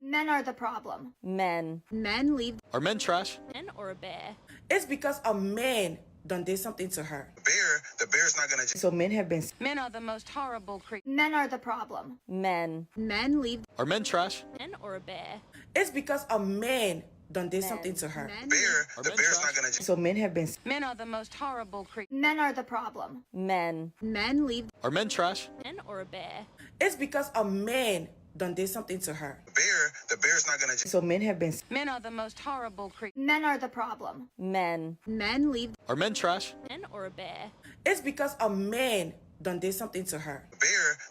Men are the problem. Men. Men leave. Are men trash? Men or a bear? It's because a man done did something to her. The bear's not gonna. So men have been. Men are the most horrible creatures. Men are the problem. Men. Men leave. Are men trash? Men or a bear? It's because a man done did something to her. Men. The men bear's trash? not gonna. So men have been. Men are the most horrible creatures. Men are the problem. Men. Men leave. Are men trash? Men or a bear? It's because a man done did something to her. The bear's not gonna. So men have been. Men are the most horrible creatures. Men are the problem. Men. Men leave. Are men trash? Men or a bear? It's because a man done did something to her.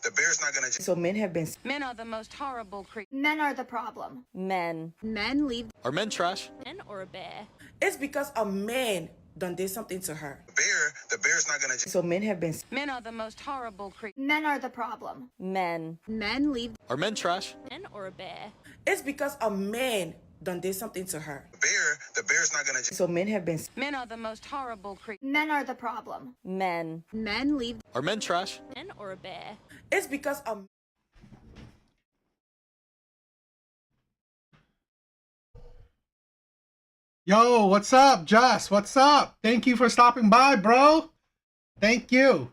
The bear's not gonna. So men have been. Men are the most horrible creatures. Men are the problem. Men. Men leave. Are men trash? Men or a bear? It's because a man done did something to her. The bear's not gonna. So men have been. Men are the most horrible creatures. Men are the problem. Men. Men leave. Are men trash? Men or a bear? It's because a man done did something to her. The bear's not gonna. So men have been. Men are the most horrible creatures. Men are the problem. Men. Men leave. Are men trash? Men or a bear? It's because a. Yo, what's up, Joss? What's up? Thank you for stopping by, bro. Thank you.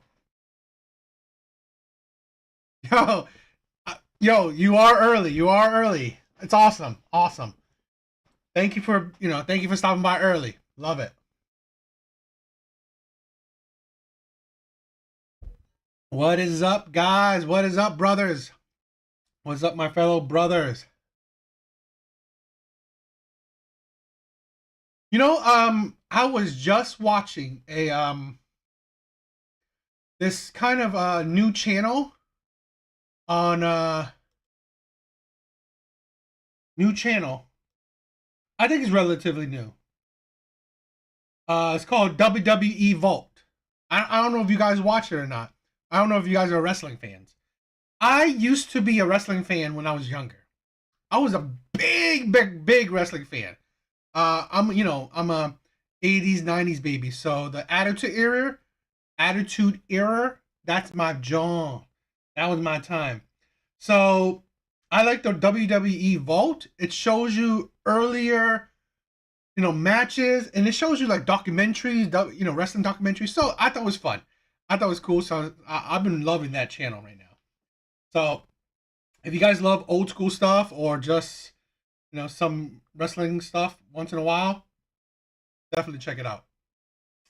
Yo, you are early. You are early. It's awesome. Awesome. Thank you for, thank you for stopping by early. Love it. What is up, guys? What is up, brothers? What's up, my fellow brothers? I was just watching a this kind of new channel on new channel. I think it's relatively new. It's called WWE Vault. I don't know if you guys watch it or not. I don't know if you guys are wrestling fans. I used to be a wrestling fan when I was younger. I was a big wrestling fan. I'm a 80s, 90s baby. So the Attitude Era, that's my genre. That was my time. So I like the WWE Vault. It shows you earlier, matches, and it shows you like documentaries, wrestling documentaries. So I thought it was fun. I thought it was cool. So I've been loving that channel right now. So if you guys love old school stuff or just, some wrestling stuff once in a while, definitely check it out.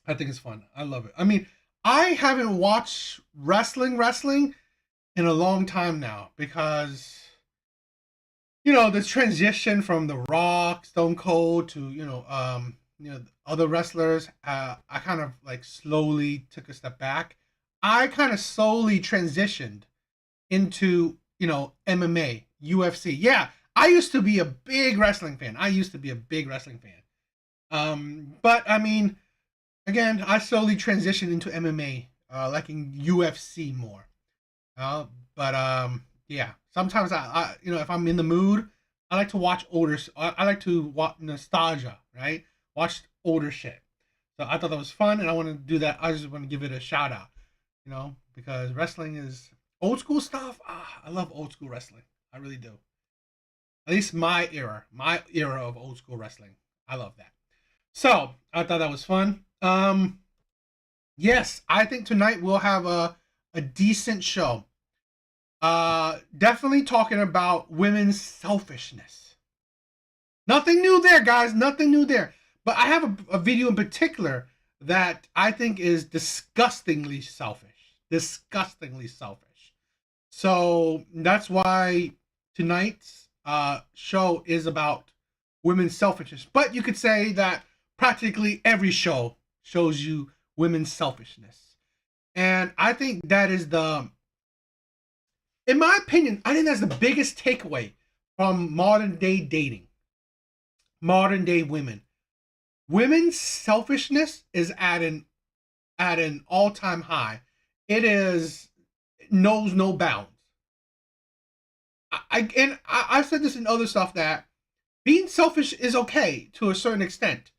I think it's fun. I love it. I mean, I haven't watched wrestling in a long time now because, this transition from The Rock, Stone Cold to, other wrestlers, I kind of like slowly took a step back. I kind of slowly transitioned into, MMA, UFC. Yeah, I used to be a big wrestling fan. But I mean, again, I slowly transitioned into MMA, liking UFC more. Yeah, sometimes I if I'm in the mood, I like to watch older. I like to watch nostalgia, right? Watch older shit. So I thought that was fun, and I want to do that. I just want to give it a shout out, because wrestling is old school stuff. I love old school wrestling. I really do. At least my era of old school wrestling. I love that. So I thought that was fun. Yes, I think tonight we'll have a decent show. Definitely talking about women's selfishness. Nothing new there, guys. Nothing new there. But I have a video in particular that I think is disgustingly selfish. Disgustingly selfish. So that's why tonight's show is about women's selfishness. But you could say that practically every show shows you women's selfishness. And I think that is in my opinion, I think that's the biggest takeaway from modern day dating. Modern day women. Women's selfishness is at an all-time high. It knows no bounds. I've said this in other stuff that being selfish is okay to a certain extent.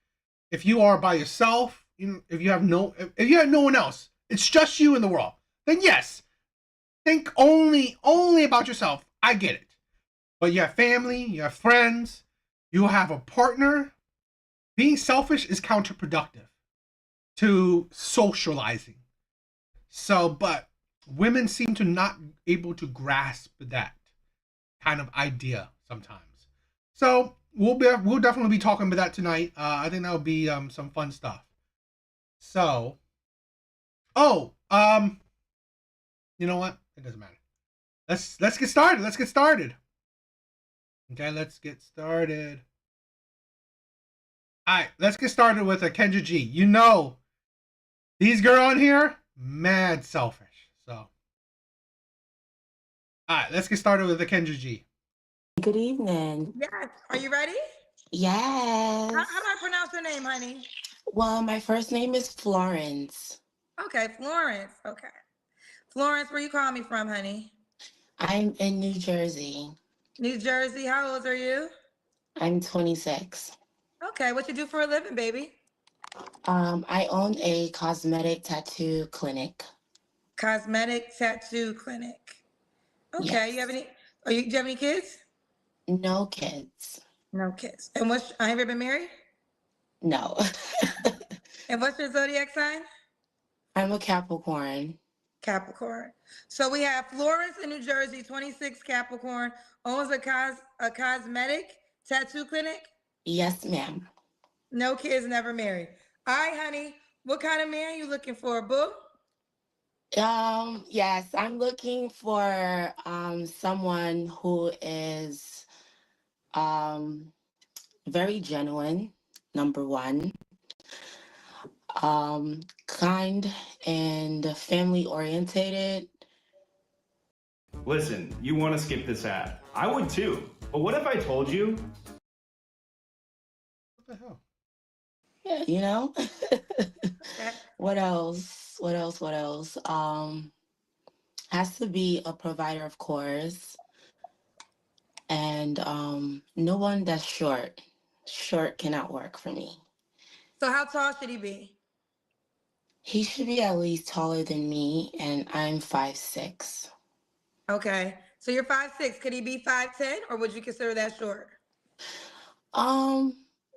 If you are by yourself, if you have no one else, it's just you in the world, then yes, think only about yourself. I get it. But you have family, you have friends, you have a partner. Being selfish is counterproductive to socializing. So, but women seem to not able to grasp that kind of idea sometimes. So we'll definitely be talking about that tonight. I think that would be some fun stuff. So, you know what? It doesn't matter. Let's get started. Let's get started. Okay, let's get started. All right, let's get started with a Kendra G. You know, these girl on here, mad selfish. So, all right, let's get started with the Kendra G. Good evening. Yes. Are you ready? Yes. How do I pronounce your name, honey? Well, my first name is Florence. Okay, Florence. Okay. Florence, where you calling me from, honey? I'm in New Jersey. New Jersey. How old are you? I'm 26. Okay, what you do for a living, baby? I own a cosmetic tattoo clinic. Cosmetic tattoo clinic. Okay, Yes. you have any? Do you have any kids? No kids. No kids. And I ever been married? No. And what's your zodiac sign? I'm a Capricorn. Capricorn. So we have Florence in New Jersey, 26, Capricorn, owns a cosmetic tattoo clinic. Yes, ma'am. No kids, never married. All right, honey. What kind of man you looking for, boo? Yes, I'm looking for someone who is very genuine, number one. Kind and family orientated. Listen, you want to skip this ad. I would too. But what if I told you? What the hell? Yeah, you know? Okay. What else? Has to be a provider, of course. And no one that's short. Short cannot work for me. So how tall should he be? He should be at least taller than me, and I'm 5'6". Okay. So you're 5'6". Could he be 5'10", or would you consider that short?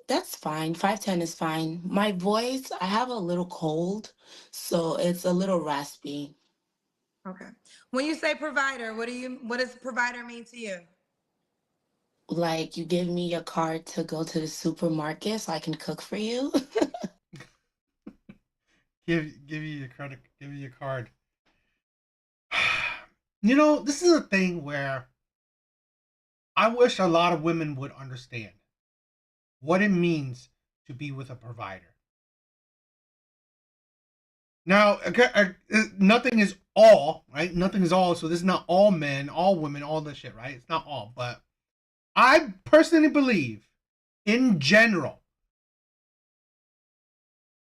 That's fine. 5'10" is fine. My voice, I have a little cold, so it's a little raspy. Okay. When you say provider, what does provider mean to you? Like, you give me a card to go to the supermarket so I can cook for you. Give you your credit. Give you your card. You know, this is a thing where I wish a lot of women would understand what it means to be with a provider. Now, nothing is all, right? Nothing is all. So this is not all men, all women, all this shit, right? It's not all. But I personally believe, in general,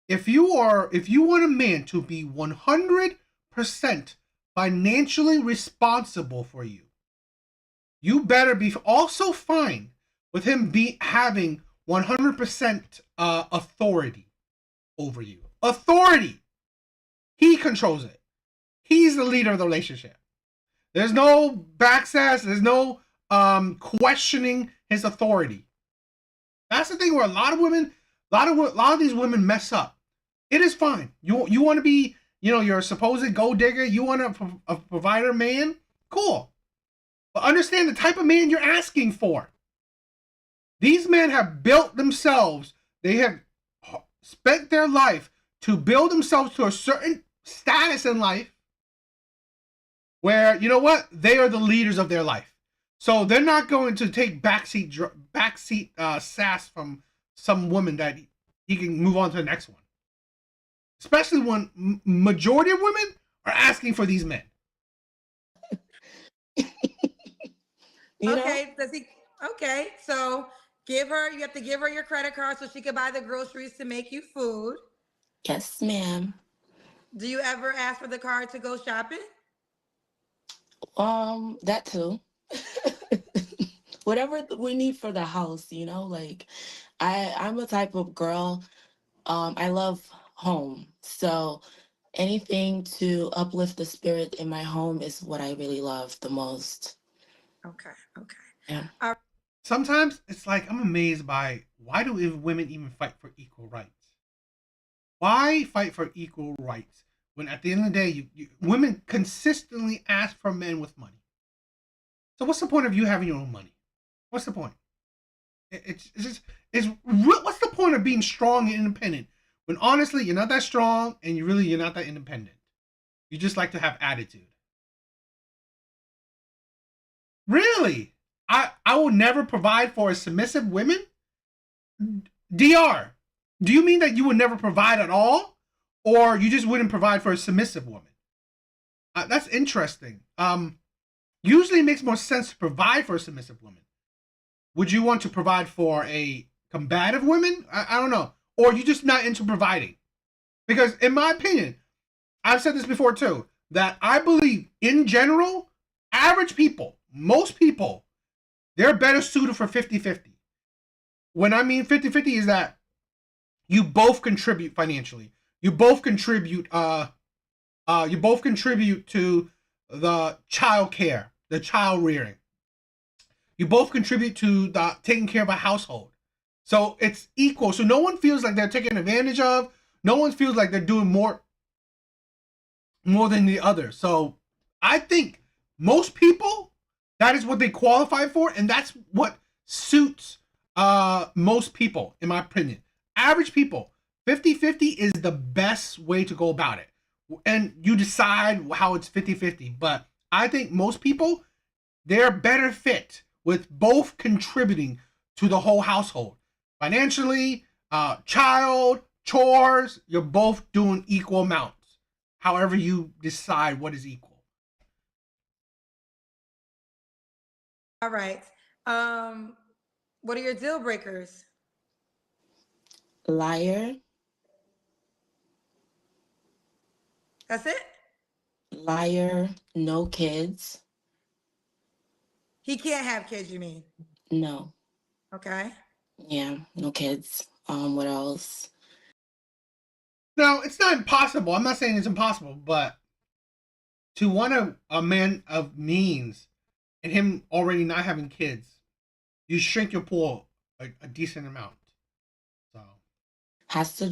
if you want a man to be 100% financially responsible for you, you better be also fine with him having 100% authority over you. Authority. He controls it. He's the leader of the relationship. There's no backsass. There's no questioning his authority. That's the thing where a lot of these women mess up. It is fine. You want to be, you're a supposed gold digger. You want a provider man. Cool. But understand the type of man you're asking for. These men have built themselves. They have spent their life to build themselves to a certain status in life where, you know what? They are the leaders of their life. So they're not going to take backseat sass from some woman that he can move on to the next one. Especially when majority of women are asking for these men. Okay. Okay. So you have to give her your credit card so she can buy the groceries to make you food. Yes, ma'am. Do you ever ask for the card to go shopping? That too. Whatever we need for the house, like I'm a type of girl. I love home. So anything to uplift the spirit in my home is what I really love the most. Okay. Yeah. Sometimes it's like I'm amazed by why do women even fight for equal rights? Why fight for equal rights when at the end of the day, women consistently ask for men with money? So what's the point of you having your own money? What's the point? What's the point of being strong and independent when honestly you're not that strong and you're not that independent? You just like to have attitude. Really? I will never provide for a submissive woman? DR, do you mean that you would never provide at all? Or you just wouldn't provide for a submissive woman? That's interesting. Usually it makes more sense to provide for a submissive woman. Would you want to provide for a combative woman? I don't know. Or you just not into providing? Because in my opinion, I've said this before too, that I believe in general, average people, most people, they're better suited for 50-50. When I mean 50-50 is that you both contribute financially. You both contribute to the child care, the child rearing. You both contribute to the taking care of a household. So it's equal. So no one feels like they're taken advantage of. No one feels like they're doing more than the other. So I think most people, that is what they qualify for, and that's what suits most people, in my opinion. Average people, 50-50 is the best way to go about it. And you decide how it's 50-50. But I think most people, they're better fit with both contributing to the whole household. Financially, child, chores, you're both doing equal amounts. However you decide what is equal. All right. What are your deal breakers? Liar, That's it? liar, no kids. He can't have kids, you mean? No. Okay. Yeah, no kids. What else? Now, it's not impossible. I'm not saying it's impossible, but to want a man of means and him already not having kids, you shrink your pool a decent amount. So Has to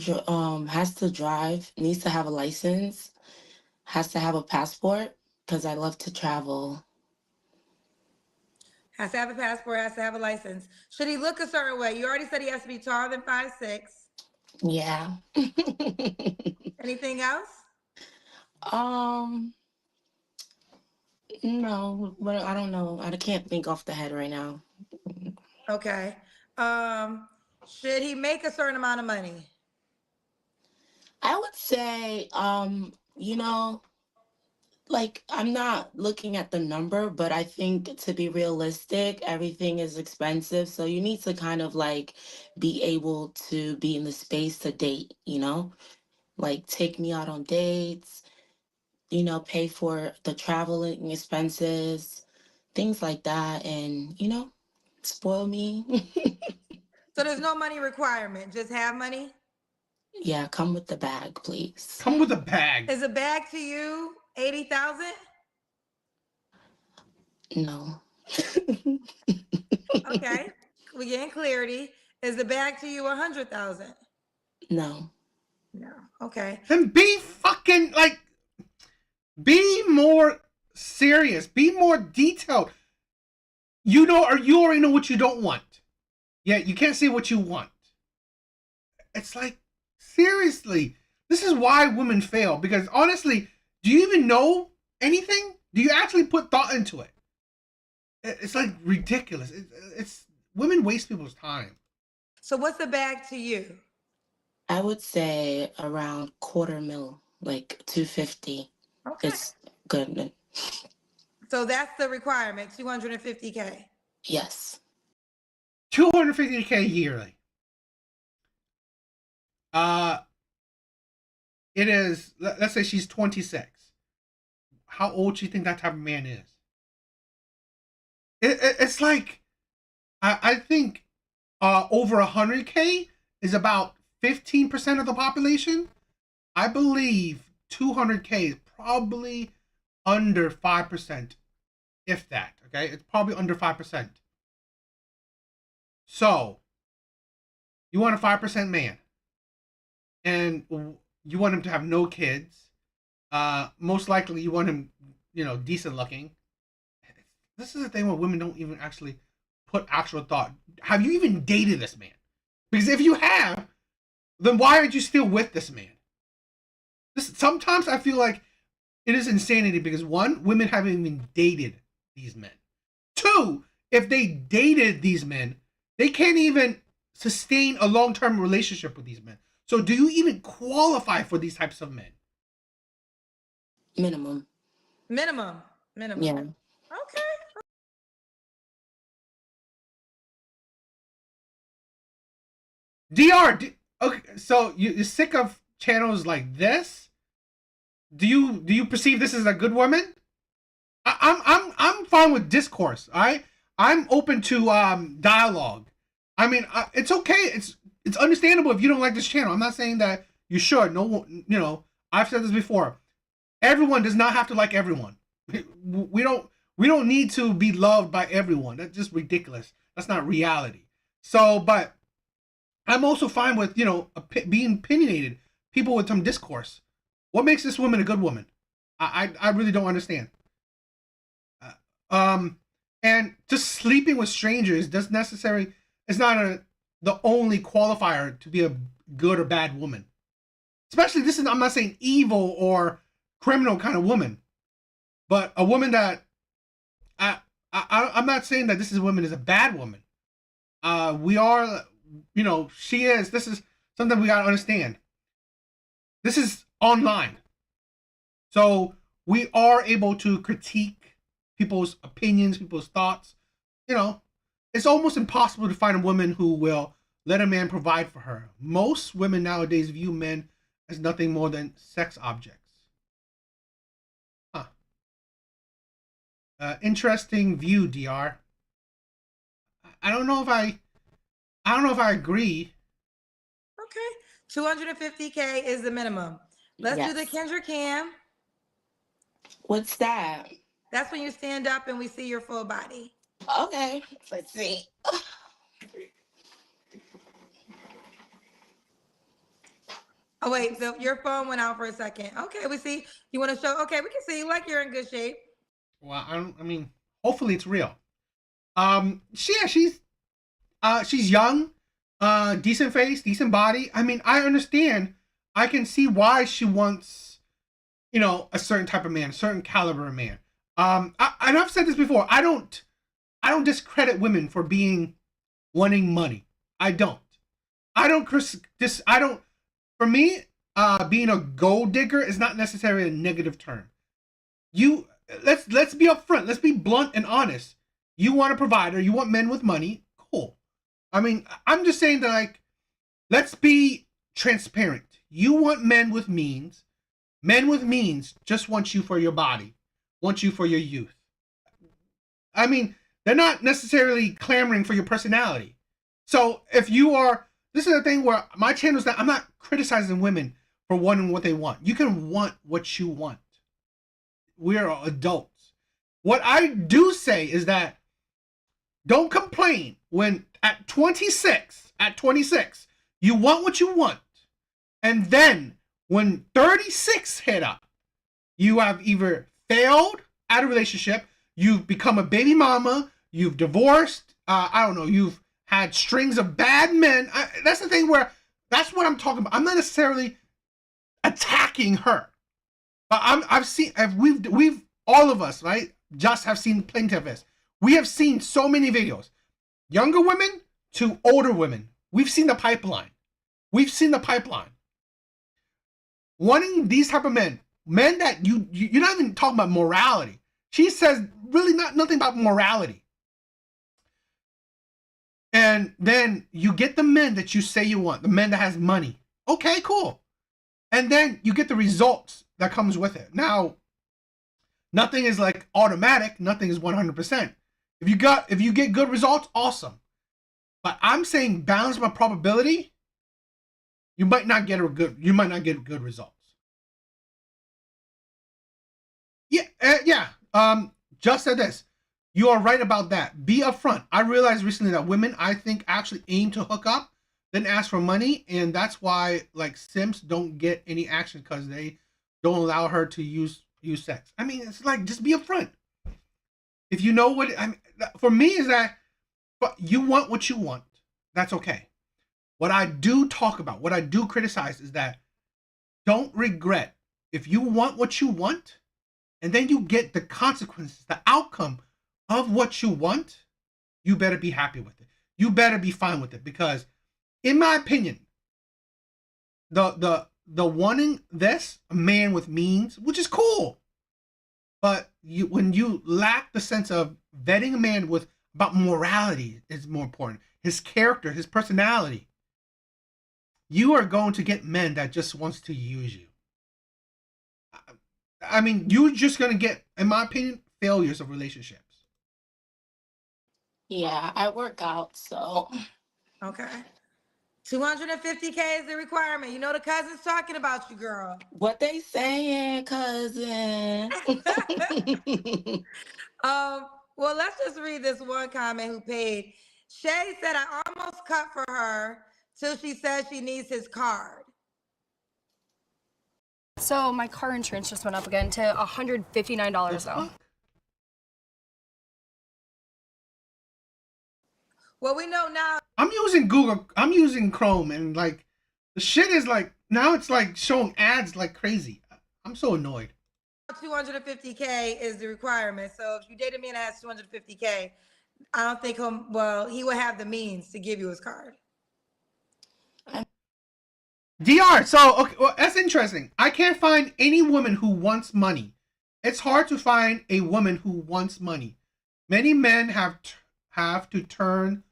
drive, needs to have a license, has to have a passport, because I love to travel. Has to have a passport, has to have a license. Should he look a certain way? You already said he has to be taller than 5'6". Yeah. Anything else? um, no, but I don't know. I can't think off the head right now. Okay. Should he make a certain amount of money? I would say, like I'm not looking at the number, but I think to be realistic, everything is expensive. So you need to kind of like be able to be in the space to date, like take me out on dates, pay for the traveling expenses, things like that, and spoil me. So there's no money requirement, just have money? Yeah, come with the bag, please. come with a bag. Is a bag to you 80,000? No. Okay. We getting clarity. Is the bag to you 100,000? No. No. Okay. Then be fucking like, be more serious. Be more detailed. You already know what you don't want. Yeah, you can't say what you want. It's like, seriously, this is why women fail. Because honestly, do you even know anything? Do you actually put thought into it? It's like ridiculous. It's women waste people's time. So what's the bag to you? I would say around quarter mil, like 250. Okay. It's good. So that's the requirement, 250K. Yes. 250K yearly. It is. Let's say she's 26. How old do you think that type of man is? It's like, I think over 100K is about 15% of the population. I believe 200K is probably under 5%, if that. Okay, it's probably under 5%. So you want a 5% man, and you want him to have no kids. Most likely, you want him, decent looking. This is the thing where women don't even actually put actual thought. Have you even dated this man? Because if you have, then why aren't you still with this man? Sometimes I feel like it is insanity because one, women haven't even dated these men. Two, if they dated these men, they can't even sustain a long-term relationship with these men. So do you even qualify for these types of men? Minimum. Minimum. Yeah. Okay. Okay, so you're sick of channels like this? Do you perceive this as a good woman? I'm fine with discourse. I'm open to dialogue. I mean, it's okay. It's understandable if you don't like this channel. I'm not saying that you should. No, I've said this before. Everyone does not have to like everyone. We don't need to be loved by everyone. That's just ridiculous. That's not reality. So, but I'm also fine with being opinionated. People with some discourse. What makes this woman a good woman? I really don't understand. And just sleeping with strangers doesn't necessarily, it's not the only qualifier to be a good or bad woman. Especially I'm not saying evil or criminal kind of woman, but a woman that I'm not saying that this woman is a bad woman. We are, she is. This is something we gotta understand. This is online, so we are able to critique people's opinions, people's thoughts. It's almost impossible to find a woman who will let a man provide for her. Most women nowadays view men as nothing more than sex objects. Interesting view, DR. I don't know if I agree. Okay. 250K is the minimum. Let's do the Kendra Cam. What's that? That's when you stand up and we see your full body. Okay, let's see. Oh wait, so your phone went out for a second. Okay, we see. You want to show? Okay, we can see you like you're in good shape. Well, I mean, hopefully it's real. She's young, decent face, decent body. I mean, I understand. I can see why she wants, a certain type of man, a certain caliber of man. And I've said this before. I don't discredit women for wanting money. I don't. For me, being a gold digger is not necessarily a negative term. Let's be upfront. Let's be blunt and honest. You want a provider. You want men with money. Cool. I mean, I'm just saying that, let's be transparent. You want men with means. Men with means just want you for your body, want you for your youth. I mean, they're not necessarily clamoring for your personality. So if you are, this is the thing where my channel is that I'm not criticizing women for wanting what they want. You can want what you want. We're adults. What I do say is that don't complain when at 26, you want what you want. And then when 36 hit up, you have either failed at a relationship, you've become a baby mama, you've divorced, you've had strings of bad men. That's the thing where, that's what I'm talking about. I'm not necessarily attacking her. But we've all of us, right, just have seen plenty of this. We have seen so many videos. Younger women to older women. We've seen the pipeline. Wanting these type of men that you're not even talking about morality. She says really nothing about morality. And then you get the men that you say you want, the men that has money. Okay, cool. And then you get the results that comes with it. Now, nothing is automatic. Nothing is 100%. If you get good results, awesome. But I'm saying balance by probability. You might not get good results. Yeah. Just said this. You are right about that. Be upfront. I realized recently that women, I think, actually aim to hook up, then ask for money, and that's why like simps don't get any action because they don't allow her to use sex. I mean, it's like just be upfront. If you know what I mean, for me is that you want what you want. That's okay. What I do talk about, what I do criticize is that don't regret. If you want what you want, and then you get the consequences, the outcome of what you want, you better be happy with it. You better be fine with it because, in my opinion, the wanting this a man with means, which is cool, but when you lack the sense of vetting a man with about morality is more important. His character, his personality. You are going to get men that just wants to use you. I mean, you're just going to get, in my opinion, failures of relationships. Yeah, I work out, so. Okay. 250K is the requirement. You know the cousin's talking about you, girl. What they saying, cousin? Well, let's just read this one comment who paid. Shay said, I almost cut for her till she says she needs his card. So my car insurance just went up again to $159 though. Well, we know now. I'm using Google. I'm using Chrome, and like the shit is like now it's like showing ads like crazy. I'm so annoyed. 250K is the requirement. So if you date a man that has 250K, I don't think he would have the means to give you his card. DR. So okay, well, that's interesting. I can't find any woman who wants money. It's hard to find a woman who wants money. Many men have to turn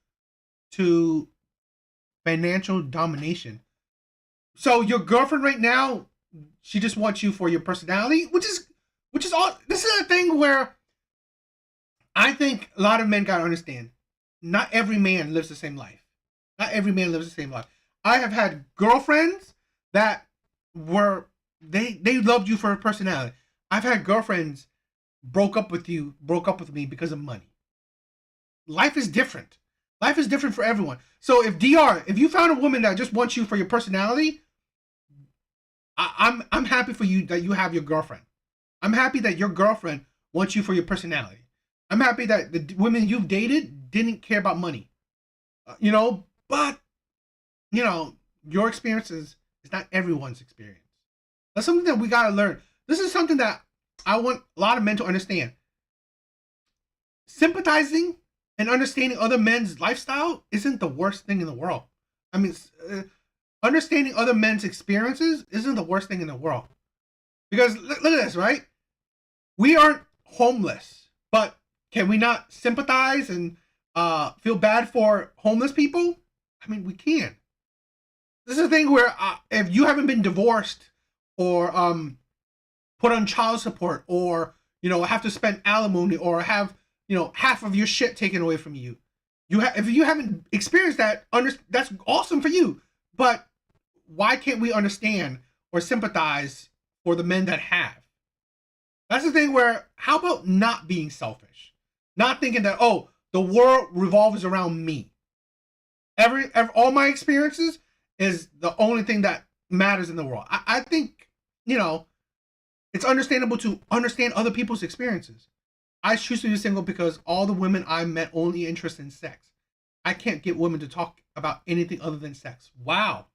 to financial domination. So your girlfriend right now, she just wants you for your personality, which is all. This is a thing where I think a lot of men gotta understand. Not every man lives the same life. Not every man lives the same life. I have had girlfriends that were they loved you for her personality. I've had girlfriends broke up with me because of money. Life is different. Life is different for everyone. So if you found a woman that just wants you for your personality, I'm happy for you that you have your girlfriend. I'm happy that your girlfriend wants you for your personality. I'm happy that the women you've dated didn't care about money. But your experience is not everyone's experience. That's something that we gotta learn. This is something that I want a lot of men to understand. Sympathizing and understanding other men's lifestyle isn't the worst thing in the world. I mean, understanding other men's experiences isn't the worst thing in the world. Because look at this, right? We aren't homeless, but can we not sympathize and feel bad for homeless people? I mean, we can. This is a thing where if you haven't been divorced or put on child support or have to spend alimony or have half of your shit taken away from you, if you haven't experienced that, that's awesome for you. But why can't we understand or sympathize for the men that have? That's the thing where, how about not being selfish? Not thinking that, oh, the world revolves around me. All my experiences is the only thing that matters in the world. I think, it's understandable to understand other people's experiences. I choose to be single because all the women I met only interested in sex. I can't get women to talk about anything other than sex. Wow.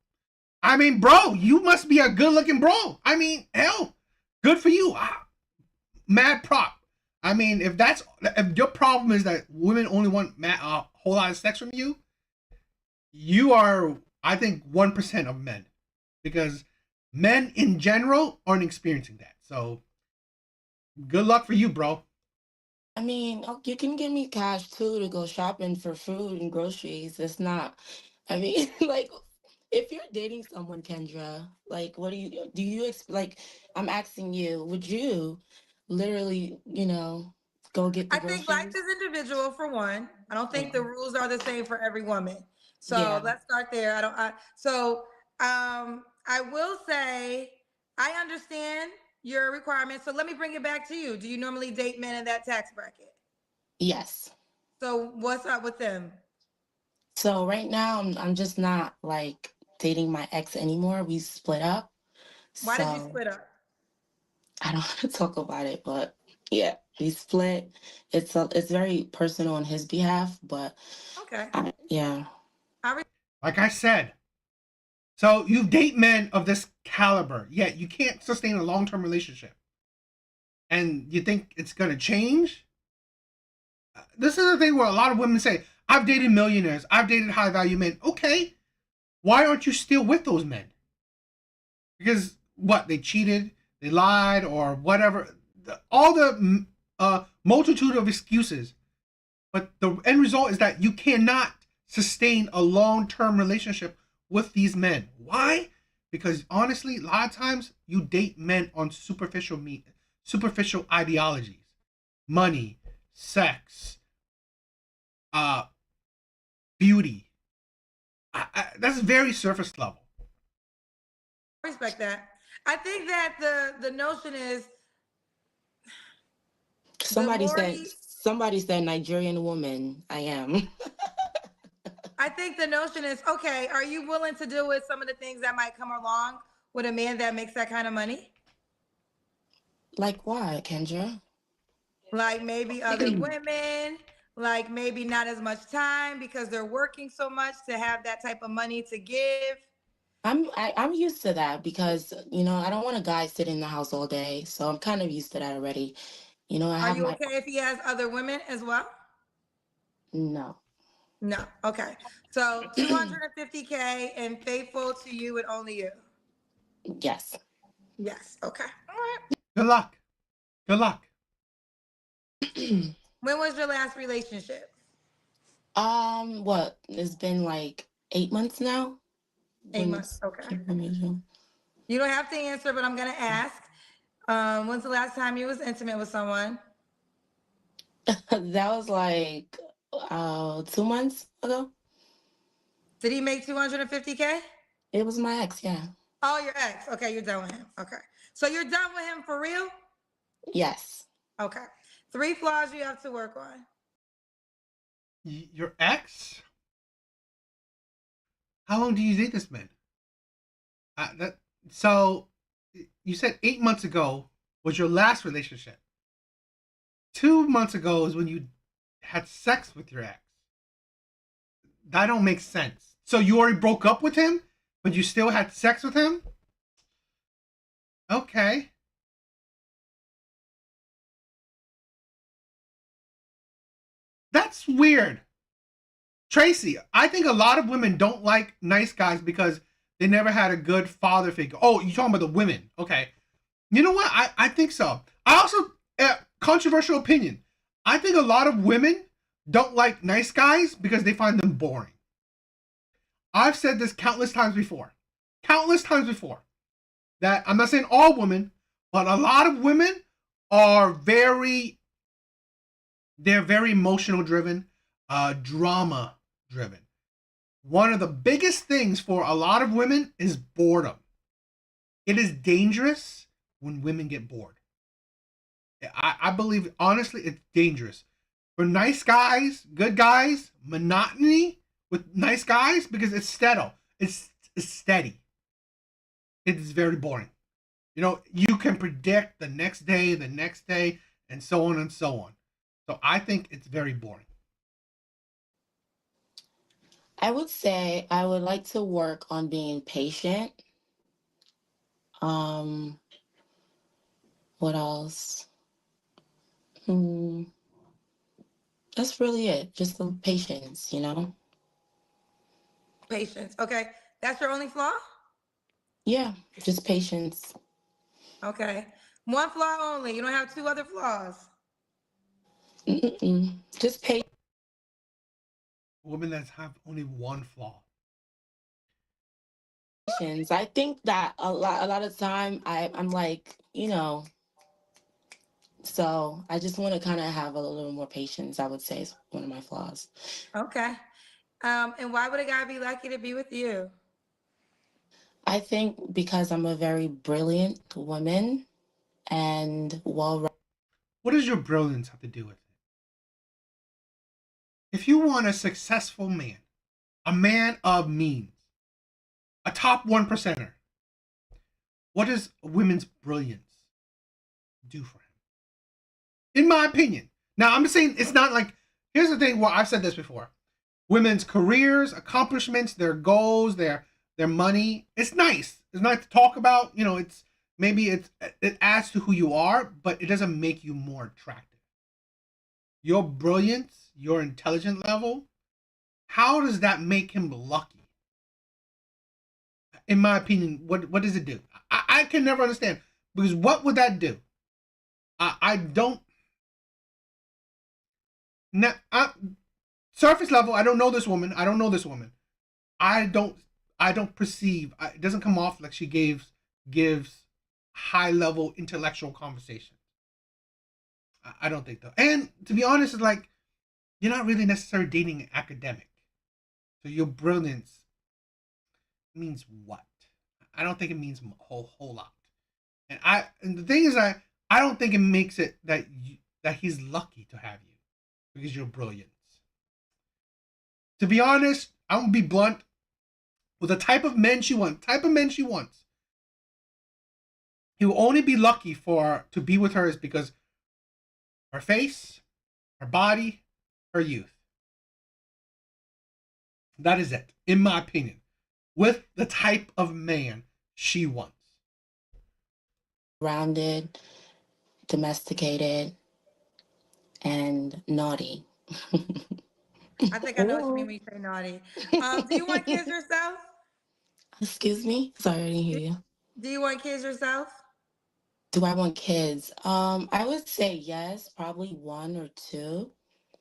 I mean, bro, you must be a good looking bro. I mean, hell, good for you. Mad prop. I mean, if your problem is that women only want a whole lot of sex from you, you are, I think, 1% of men. Because men in general aren't experiencing that. So, good luck for you, bro. I mean, you can give me cash too to go shopping for food and groceries. It's not, I mean, like, if you're dating someone, Kendra, like, what do you like, I'm asking you, would you literally, go get the I think life groceries? is individual for one. I don't think the rules are the same for every woman. So Yeah. let's start there. I will say I understand your requirements. So let me bring it back to you. Do you normally date men in that tax bracket? Yes. So what's up with them? So right now I'm just not like dating my ex anymore. We split up. Why did you So split up? I don't want to talk about it, but yeah, we split. It's very personal on his behalf, but Okay. yeah. Like I said, so you date men of this caliber, yet you can't sustain a long-term relationship. And you think it's going to change? This is the thing where a lot of women say, I've dated millionaires, I've dated high-value men. Okay, why aren't you still with those men? Because what, they cheated, they lied, or whatever. All the multitude of excuses. But the end result is that you cannot sustain a long-term relationship with these men. Why? Because honestly, a lot of times you date men on superficial ideologies, money, sex, beauty. That's very surface level. I respect that. I think that the notion is Somebody more said somebody said Nigerian woman. I am. I think the notion is, okay, are you willing to deal with some of the things that might come along with a man that makes that kind of money? Like why, Kendra? Like maybe other women, like maybe not as much time because they're working so much to have that type of money to give. I'm used to that because I don't want a guy sitting in the house all day, so I'm kind of used to that already. I Are have you my okay if he has other women as well? no. No. Okay. So 250K and faithful to you and only you. Yes. Yes. Okay. All right. Good luck. Good luck. When was your last relationship? What? It's been like 8 months now. 8 months. Okay. Information. You don't have to answer, but I'm gonna ask. When's the last time you was intimate with someone? That was like 2 months ago. Did he make 250K? It was my ex, yeah. Oh, your ex. Okay, you're done with him. Okay. So you're done with him for real? Yes. Okay. 3 flaws you have to work on. Your ex? How long do you date this man? So you said 8 months ago was your last relationship. 2 months ago is when you had sex with your ex. That don't make sense. So you already broke up with him, but you still had sex with him? Okay. That's weird. Tracy, I think a lot of women don't like nice guys because they never had a good father figure. Oh, you're talking about the women. Okay. You know what? I think so. I also, controversial opinion. I think a lot of women don't like nice guys because they find them boring. I've said this countless times before. Countless times before. That I'm not saying all women, but a lot of women are they're very emotional driven, drama driven. One of the biggest things for a lot of women is boredom. It is dangerous when women get bored. I believe, honestly, it's dangerous. For nice guys, good guys, monotony with nice guys, because it's steady. It's steady. It's very boring. You can predict the next day, and so on and so on. So I think it's very boring. I would say I would like to work on being patient. Um, what else? Hmm, that's really it. Just the patience. Patience. Okay. That's your only flaw? Yeah, just patience. Okay. 1 flaw only. You don't have 2 other flaws. Mm-mm. Just Women that have only one flaw. patience. I think that a lot of time I'm like, so I just want to kind of have a little more patience, I would say is one of my flaws. Okay. And why would a guy be lucky to be with you? I think because I'm a very brilliant woman and well What does your brilliance have to do with it? if you want a successful man, a man of means, a top 1%er, what does women's brilliance do for him? In my opinion. Now, I'm just saying it's not like, here's the thing where I've said this before. Women's careers, accomplishments, their goals, their money, it's nice. It's nice to talk about, you know, it adds to who you are, but it doesn't make you more attractive. Your brilliance, your intelligence level, how does that make him lucky? In my opinion, what does it do? I can never understand, because what would that do? I don't. Now, surface level, I don't know this woman. I don't perceive. It doesn't come off like she gives high level intellectual conversation. I don't think though. And to be honest, it's like you're not really necessarily dating an academic. So your brilliance means what? I don't think it means a whole lot. And the thing is, I don't think it makes it that he's lucky to have you because you're brilliant. To be honest, I'm gonna be blunt. With the type of men she wants, he will only be lucky to be with her is because her face, her body, her youth. That is it, in my opinion. With the type of man she wants. Rounded, domesticated, and naughty. I think I know what you mean when you say naughty. Do you want kids yourself? Excuse me? Sorry, I didn't hear you. Do you want kids yourself? Do I want kids? I would say yes, probably 1 or 2.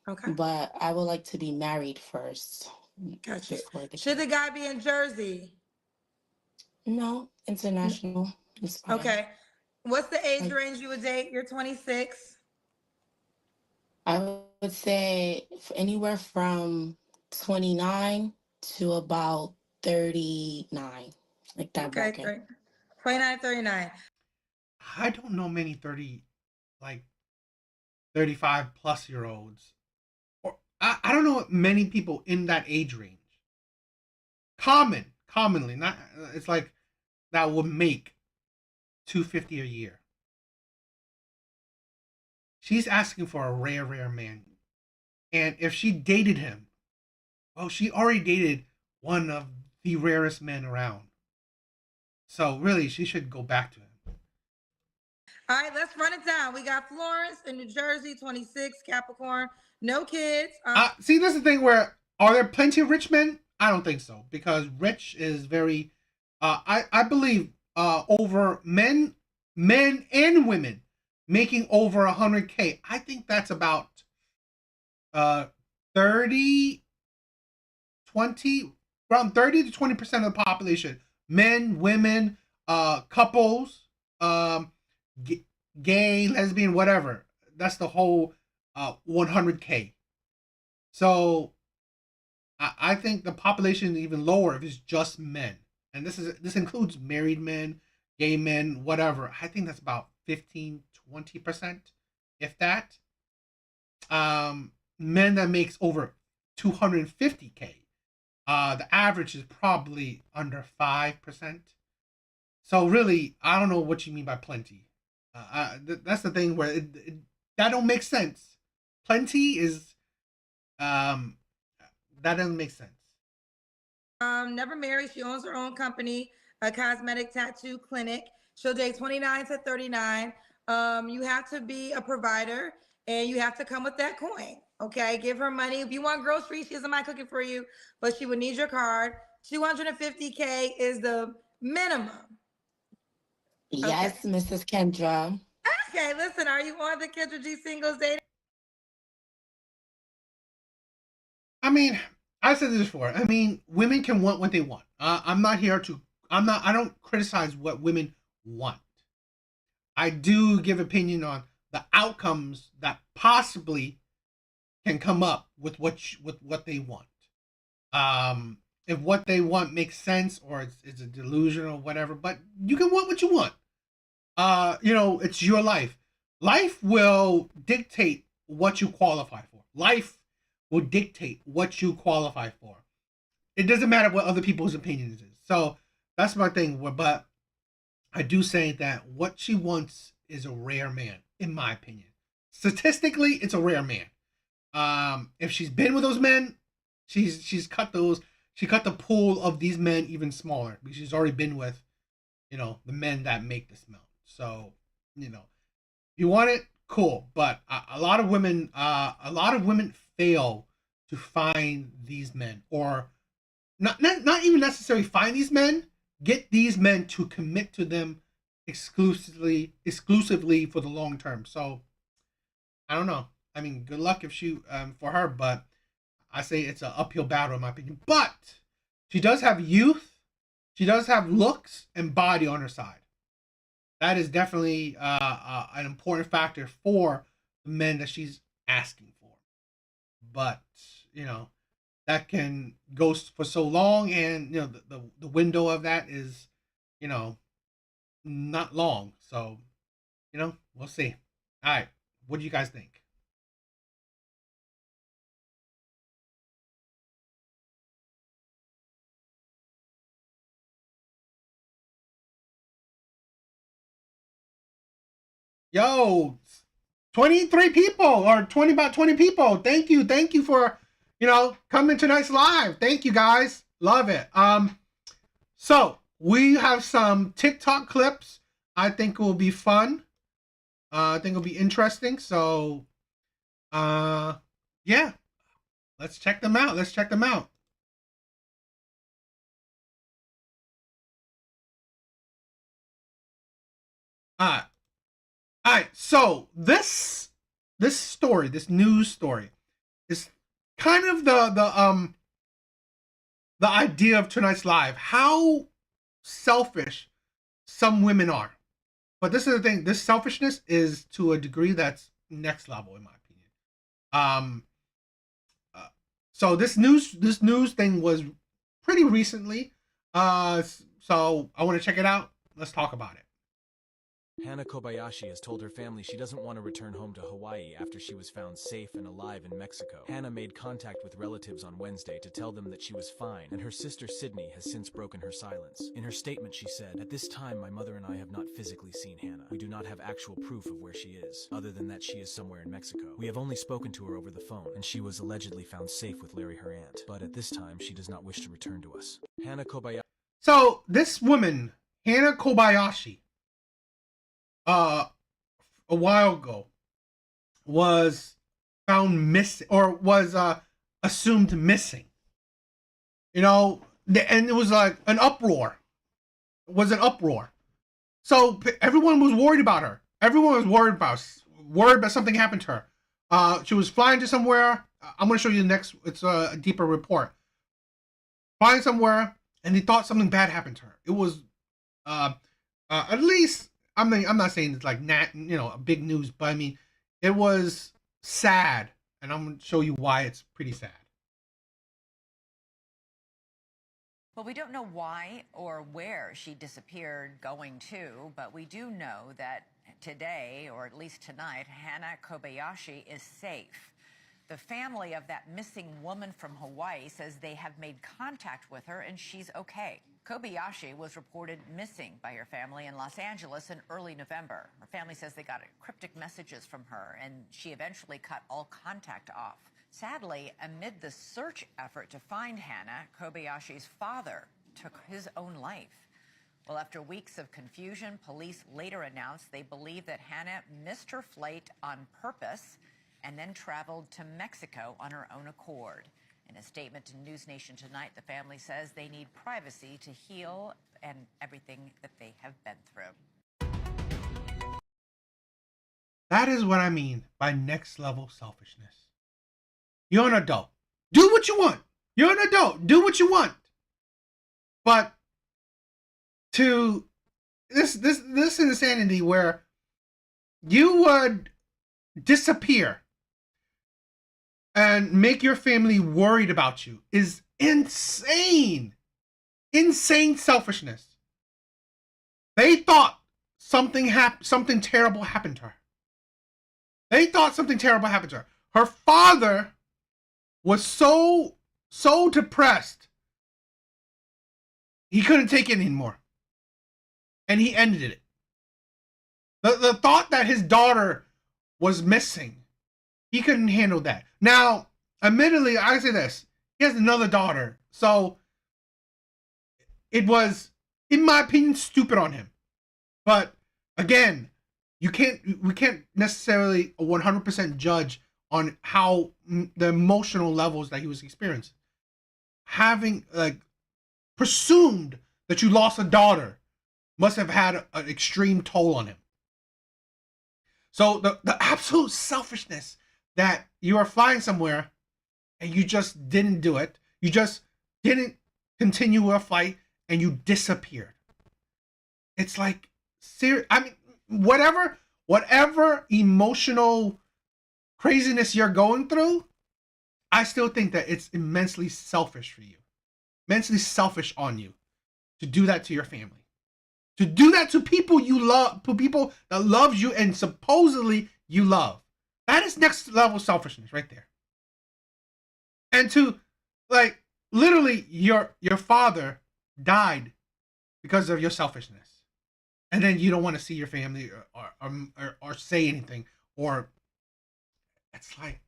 Okay. But I would like to be married first. Gotcha. The Should the guy be in Jersey? No, international. It's fine. Okay. What's the age range you would date? You're 26. I would say anywhere from 29 to about 39. Like that bracket. Great. 29, 39. I don't know many 35 plus year olds. Or I don't know many people in that age range. Commonly, not it's like that would make $250 a year. She's asking for a rare man. And if she dated him, well, she already dated one of the rarest men around. So really, she should go back to him. All right, let's run it down. We got Florence in New Jersey, 26, Capricorn, no kids. See, this is the thing where, are there plenty of rich men? I don't think so, because rich is very, I believe over men and women making over 100K. I think that's about 30, 20, around 30 to 20% of the population. Men, women, couples, gay, lesbian, whatever. That's the whole 100K. So I think the population is even lower if it's just men. And this includes married men, gay men, whatever. I think that's about 15, 20%, if that. Men that makes over 250K. The average is probably under 5%. So really, I don't know what you mean by plenty. That's the thing where that don't make sense. Plenty is that doesn't make sense. Never married. She owns her own company, a cosmetic tattoo clinic. She'll date 29 to 39. You have to be a provider and you have to come with that coin. Okay, give her money. If you want groceries, she doesn't mind cooking for you, but she would need your card. 250K is the minimum. Yes, okay. Mrs. Kendra. Okay, listen, are you on the Kendra G Singles dating? I mean, I said this before. I mean, women can want what they want. I don't criticize what women want. I do give opinion on the outcomes that possibly can come up with what they want. If what they want makes sense or it's a delusion or whatever, but you can want what you want. It's your life. Life will dictate what you qualify for. Life will dictate what you qualify for. It doesn't matter what other people's opinions is. So that's my thing. But I do say that what she wants is a rare man, in my opinion. Statistically, it's a rare man. If she's been with those men, she's cut those. She cut the pool of these men even smaller because she's already been with, the men that make the smell. So, if you want it, cool. But a lot of women fail to find these men, or not even necessarily find these men. Get these men to commit to them exclusively for the long term. So, I don't know. I mean, good luck if she for her, but I say it's an uphill battle in my opinion. But she does have youth, she does have looks and body on her side. That is definitely an important factor for the men that she's asking for. But that can go for so long, and the window of that is not long. So we'll see. All right, what do you guys think? Yo, 23 people, or about 20 people. Thank you for coming to tonight's live. Thank you guys, love it. So we have some TikTok clips. I think will be fun. I think it'll be interesting. So yeah, let's check them out. All right, so this news story is kind of the idea of tonight's live, how selfish some women are. But this is the thing, this selfishness is to a degree that's next level in my opinion. So this news thing was pretty recently. So I want to check it out. Let's talk about it. Hana Kobayashi has told her family she doesn't want to return home to Hawaii after she was found safe and alive in Mexico. Hana made contact with relatives on Wednesday to tell them that she was fine, and her sister Sydney has since broken her silence. In her statement, she said, "At this time, my mother and I have not physically seen Hana. We do not have actual proof of where she is, other than that she is somewhere in Mexico. We have only spoken to her over the phone, and she was allegedly found safe with Larry, her aunt. But at this time, she does not wish to return to us." Hana Kobayashi. So this woman, Hana Kobayashi, a while ago, was found missing, or was assumed missing. And it was like an uproar. It was an uproar. So everyone was worried about her. Everyone was worried about something happened to her. She was flying to somewhere. I'm going to show you the next. It's a deeper report. Flying somewhere, and they thought something bad happened to her. It was at least. I'm not saying it's like big news, but I mean, it was sad, and I'm going to show you why it's pretty sad. Well, we don't know why or where she disappeared going to, but we do know that today, or at least tonight, Hana Kobayashi is safe. The family of that missing woman from Hawaii says they have made contact with her and she's okay. Kobayashi was reported missing by her family in Los Angeles in early November. Her family says they got cryptic messages from her, and she eventually cut all contact off. Sadly, amid the search effort to find Hana, Kobayashi's father took his own life. Well, after weeks of confusion, police later announced they believe that Hana missed her flight on purpose and then traveled to Mexico on her own accord. In a statement to News Nation tonight, the family says they need privacy to heal and everything that they have been through. That is what I mean by next level selfishness. You're an adult. Do what you want. You're an adult. Do what you want. But to this insanity where you would disappear and make your family worried about you is insane. Insane selfishness. They thought something terrible happened to her. They thought something terrible happened to her. Her father was so depressed, he couldn't take it anymore. And he ended it. The thought that his daughter was missing, he couldn't handle that. Now, admittedly, I say this, he has another daughter, so it was, in my opinion, stupid on him. But again, we can't necessarily 100% judge on how the emotional levels that he was experiencing. Having like presumed that you lost a daughter must have had an extreme toll on him. So the absolute selfishness that you are flying somewhere and you just didn't do it, you just didn't continue a flight and you disappeared. It's like serious. I mean, whatever emotional craziness you're going through, I still think that it's immensely selfish for you, immensely selfish on you to do that to your family, to do that to people you love, to people that loves you and supposedly you love. That is next level selfishness right there. And to, like, literally your father died because of your selfishness, and then you don't want to see your family or say anything, or it's like,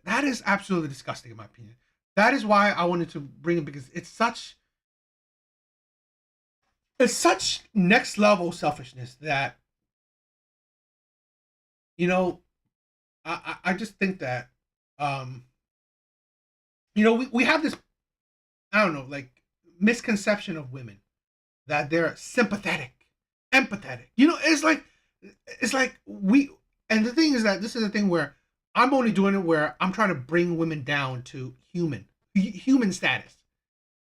that is absolutely disgusting in my opinion. That is why I wanted to bring it, because it's such next level selfishness that, you know, I just think that, you know, we have this, I don't know, like, misconception of women that they're sympathetic, empathetic. You know, it's like and the thing is that this is the thing where I'm only doing it where I'm trying to bring women down to human status.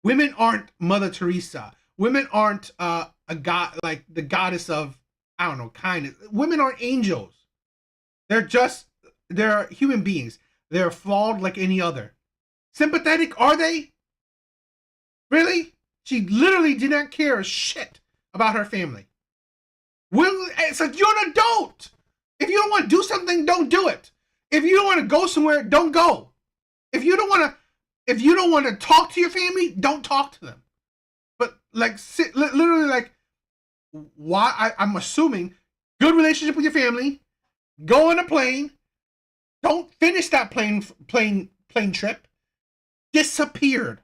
Women aren't Mother Teresa. Women aren't a god, like the goddess of, I don't know, kindness. Women aren't angels. They're human beings. They're flawed like any other. Sympathetic, are they? Really? She literally did not care a shit about her family. It's like, you're an adult. If you don't want to do something, don't do it. If you don't want to go somewhere, don't go. If you don't want to talk to your family, don't talk to them. But like, literally, like, why? I'm assuming good relationship with your family. Go on a plane. Don't finish that plane trip. Disappeared.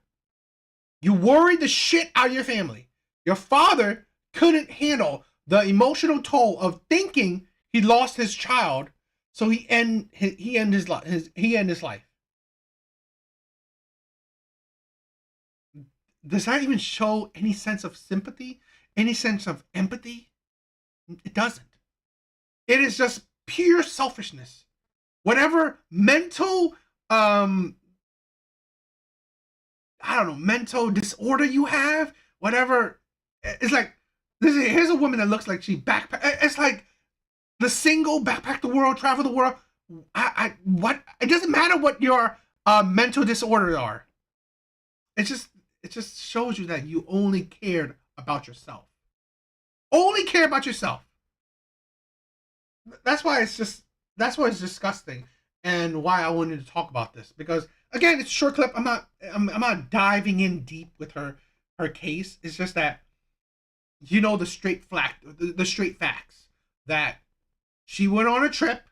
You worried the shit out of your family. Your father couldn't handle the emotional toll of thinking he lost his child, so he end his life. Does that even show any sense of sympathy? Any sense of empathy? It doesn't. It is just pure selfishness. Whatever mental mental disorder you have, whatever, it's like, here's a woman that looks like she backpack. It's like the single backpack the world, travel the world. What? It doesn't matter what your mental disorders are. It just shows you that you only cared about yourself. Only care about yourself. That's why it's disgusting, and why I wanted to talk about this, because again, it's a short clip. I'm not diving in deep with her case. It's just that, you know, the straight facts that she went on a trip,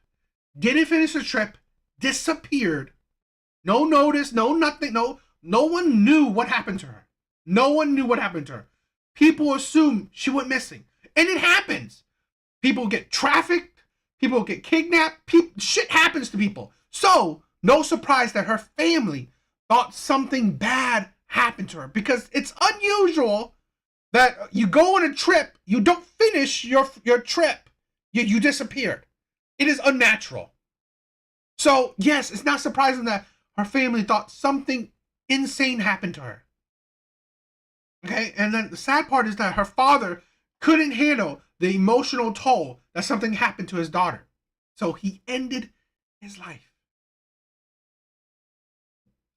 didn't finish the trip, disappeared, no notice, no nothing, no one knew what happened to her. No one knew what happened to her. People assume she went missing, and it happens. People get trafficked, people get kidnapped, shit happens to people. So no surprise that her family thought something bad happened to her, because it's unusual that you go on a trip, you don't finish your trip, you disappeared. It is unnatural. So yes, it's not surprising that her family thought something insane happened to her. Okay, and then the sad part is that her father couldn't handle the emotional toll that something happened to his daughter. So he ended his life.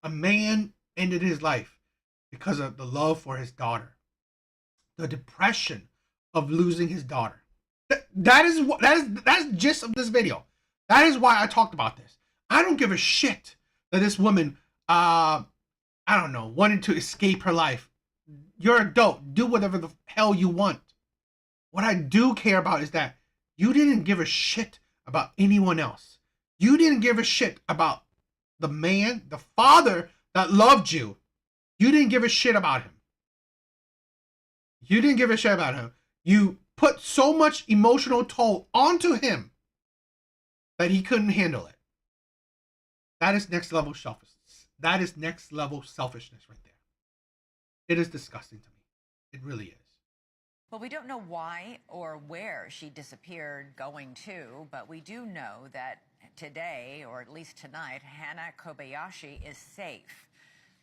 A man ended his life because of the love for his daughter. The depression of losing his daughter. That's the gist of this video. That is why I talked about this. I don't give a shit that this woman, I don't know, wanted to escape her life. You're an adult. Do whatever the hell you want. What I do care about is that you didn't give a shit about anyone else. You didn't give a shit about the man, the father that loved you. You didn't give a shit about him. You didn't give a shit about him. You put so much emotional toll onto him that he couldn't handle it. That is next level selfishness. That is next level selfishness right there. It is disgusting to me. It really is. Well, we don't know why or where she disappeared going to, but we do know that today, or at least tonight, Hana Kobayashi is safe.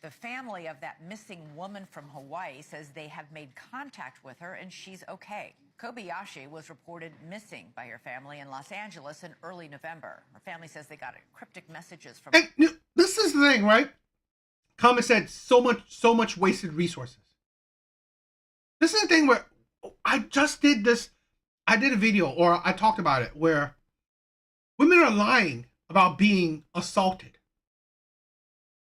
The family of that missing woman from Hawaii says they have made contact with her and she's okay. Kobayashi was reported missing by her family in Los Angeles in early November. Her family says they got cryptic messages from... And this is the thing, right? Comment said so much wasted resources. This is the thing where I just did this. I did a video, or I talked about it, where women are lying about being assaulted.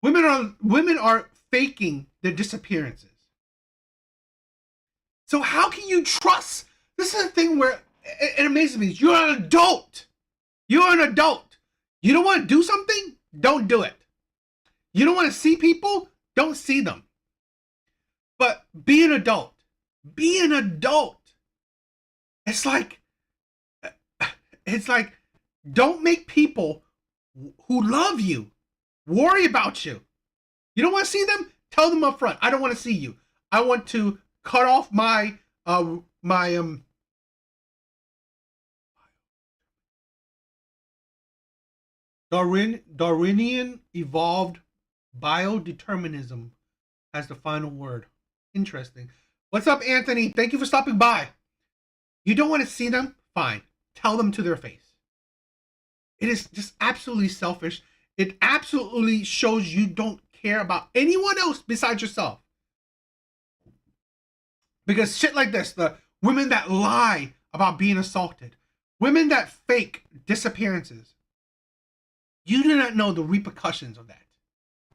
Women are faking their disappearances. So how can you trust? This is the thing where it amazes me. You're an adult. You're an adult. You don't want to do something? Don't do it. You don't want to see people? Don't see them. But be an adult. Be an adult. It's like, don't make people who love you worry about you. You don't want to see them? Tell them up front. I don't want to see you. I want to cut off my Darwinian evolved biodeterminism has the final word. Interesting. What's up, Anthony? Thank you for stopping by. You don't want to see them? Fine. Tell them to their face. It is just absolutely selfish. It absolutely shows you don't care about anyone else besides yourself. Because shit like this, the women that lie about being assaulted, women that fake disappearances, you do not know the repercussions of that.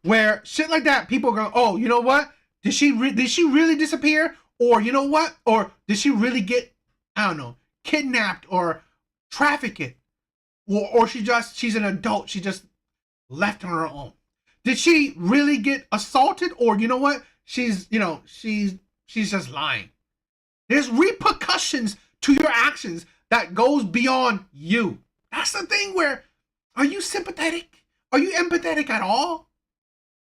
Where shit like that, people go, oh, you know what? Did she really disappear? Or you know what? Or did she really get, I don't know, kidnapped or trafficked? Or she's an adult. She just left on her own. Did she really get assaulted? Or you know what? She's just lying. There's repercussions to your actions that goes beyond you. That's the thing where, are you sympathetic? Are you empathetic at all?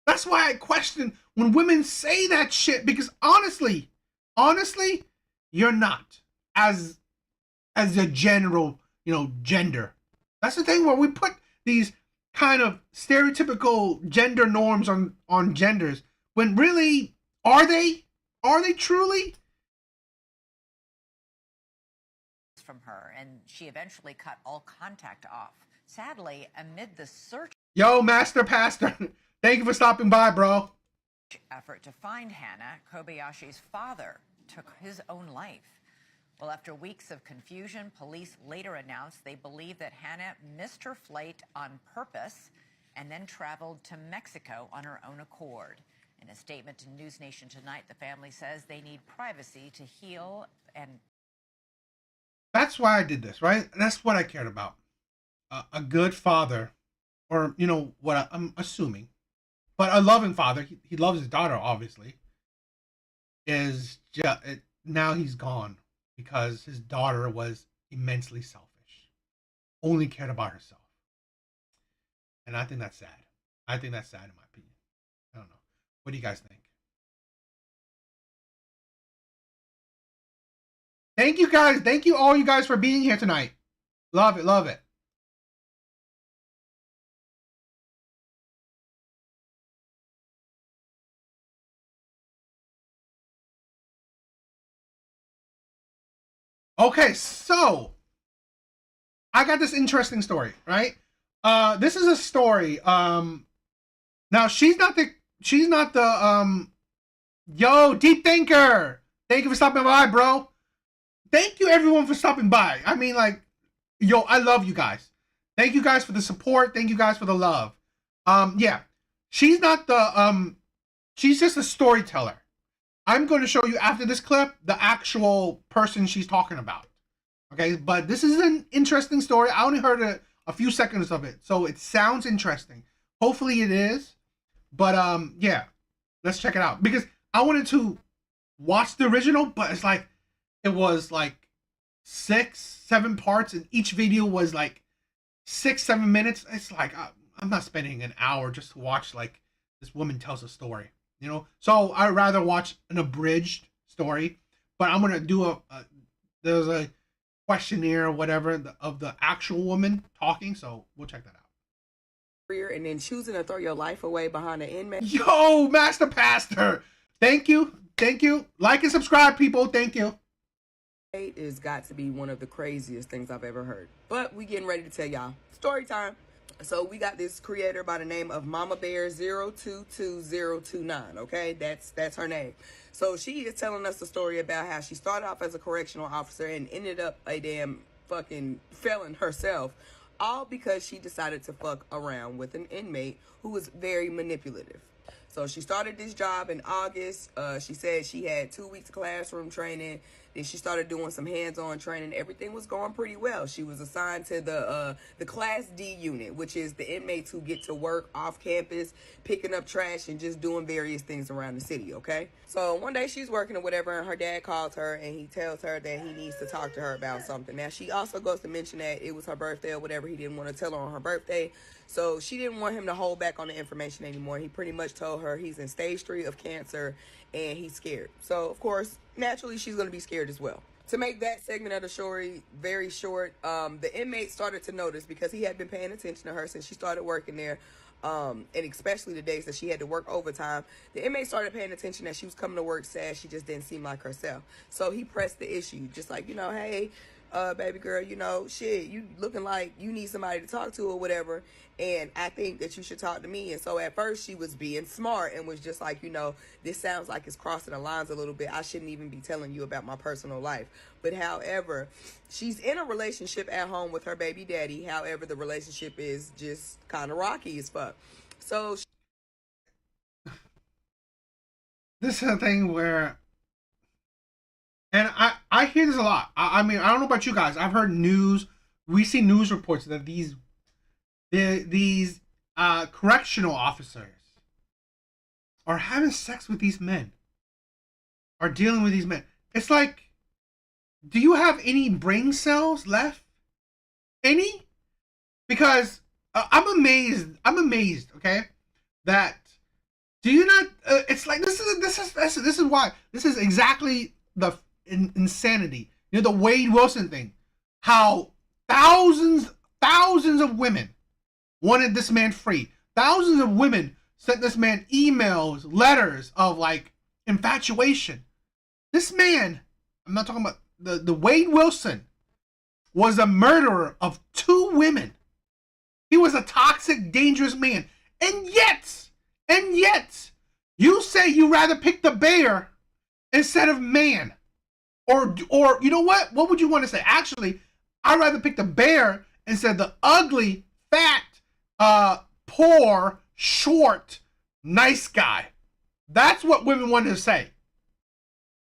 That's why I question when women say that shit, because honestly, you're not as a general, gender. That's the thing where we put these kind of stereotypical gender norms on genders, when really, are they truly? From her, and she eventually cut all contact off. Sadly, amid the search Yo, Master Pastor, thank you for stopping by, bro. effort to find Hana, Kobayashi's father took his own life. Well, after weeks of confusion, police later announced they believe that Hana missed her flight on purpose and then traveled to Mexico on her own accord. In a statement to News Nation tonight, the family says they need privacy to heal and... That's why I did this, right? That's what I cared about. A good father, or, what I'm assuming, but a loving father, he loves his daughter, obviously, is just, now he's gone because his daughter was immensely selfish, only cared about herself. And I think that's sad. I think that's sad in my opinion. I don't know. What do you guys think? Thank you guys. Thank you all you guys for being here tonight. Love it. Love it. Okay, so I got this interesting story, right? This is a story. Now she's not the yo, Deep Thinker. Thank you for stopping by, bro. Thank you everyone for stopping by. I mean, like, yo, I love you guys. Thank you guys for the support. Thank you guys for the love. Yeah, she's not the she's just a storyteller. I'm going to show you after this clip the actual person she's talking about. Okay, but this is an interesting story. I only heard a few seconds of it, so it sounds interesting. Hopefully it is. But yeah, let's check it out because I wanted to watch the original, but it's like it was like 6-7 parts, and each video was like 6-7 minutes. It's like I'm not spending an hour just to watch like this woman tells a story, you know. So I'd rather watch an abridged story. But I'm gonna do there's a questionnaire or whatever of the actual woman talking, so we'll check that out. And then choosing to throw your life away behind an inmate. Yo, Master Pastor, thank you, like and subscribe, people. Thank you. It has got to be one of the craziest things I've ever heard, but we getting ready to tell y'all story time. So we got this creator by the name of Mama Bear 022029. Okay, that's her name. So she is telling us a story about how she started off as a correctional officer and ended up a damn fucking felon herself, all because she decided to fuck around with an inmate who was very manipulative. So she started this job in August. She said she had 2 weeks of classroom training. Then she started doing some hands-on training. Everything was going pretty well. She was assigned to the Class D unit, which is the inmates who get to work off campus, picking up trash and just doing various things around the city, okay? So one day she's working or whatever, and her dad calls her, and he tells her that he needs to talk to her about something. Now, she also goes to mention that it was her birthday or whatever. He didn't want to tell her on her birthday. So she didn't want him to hold back on the information anymore. He pretty much told her he's in stage 3 of cancer and he's scared. So, of course, naturally, she's going to be scared as well. To make that segment of the story very short, the inmate started to notice, because he had been paying attention to her since she started working there, and especially the days that she had to work overtime. The inmate started paying attention that she was coming to work sad. She just didn't seem like herself. So he pressed the issue, just like, you know, hey, baby girl, you know, shit, you looking like you need somebody to talk to or whatever, and I think that you should talk to me. And so at first she was being smart and was just like, you know, this sounds like it's crossing the lines a little bit. I shouldn't even be telling you about my personal life. But however, she's in a relationship at home with her baby daddy. However, the relationship is just kind of rocky as fuck. So this is a thing where, and I hear this a lot. I mean, I don't know about you guys. I've heard news. We see news reports that these correctional officers are having sex with these men, are dealing with these men. It's like, do you have any brain cells left? Any? Because I'm amazed. Okay, that do you not? It's like this is why this is exactly the insanity. You know, the Wade Wilson thing. How thousands of women wanted this man free. Thousands of women sent this man emails, letters of like infatuation. This man, I'm not talking about the Wade Wilson, was a murderer of 2 women. He was a toxic, dangerous man. And yet, you say you rather pick the bear instead of man. Or you know what? What would you want to say? Actually, I'd rather pick the bear instead of the ugly, fat, poor, short, nice guy. That's what women want to say.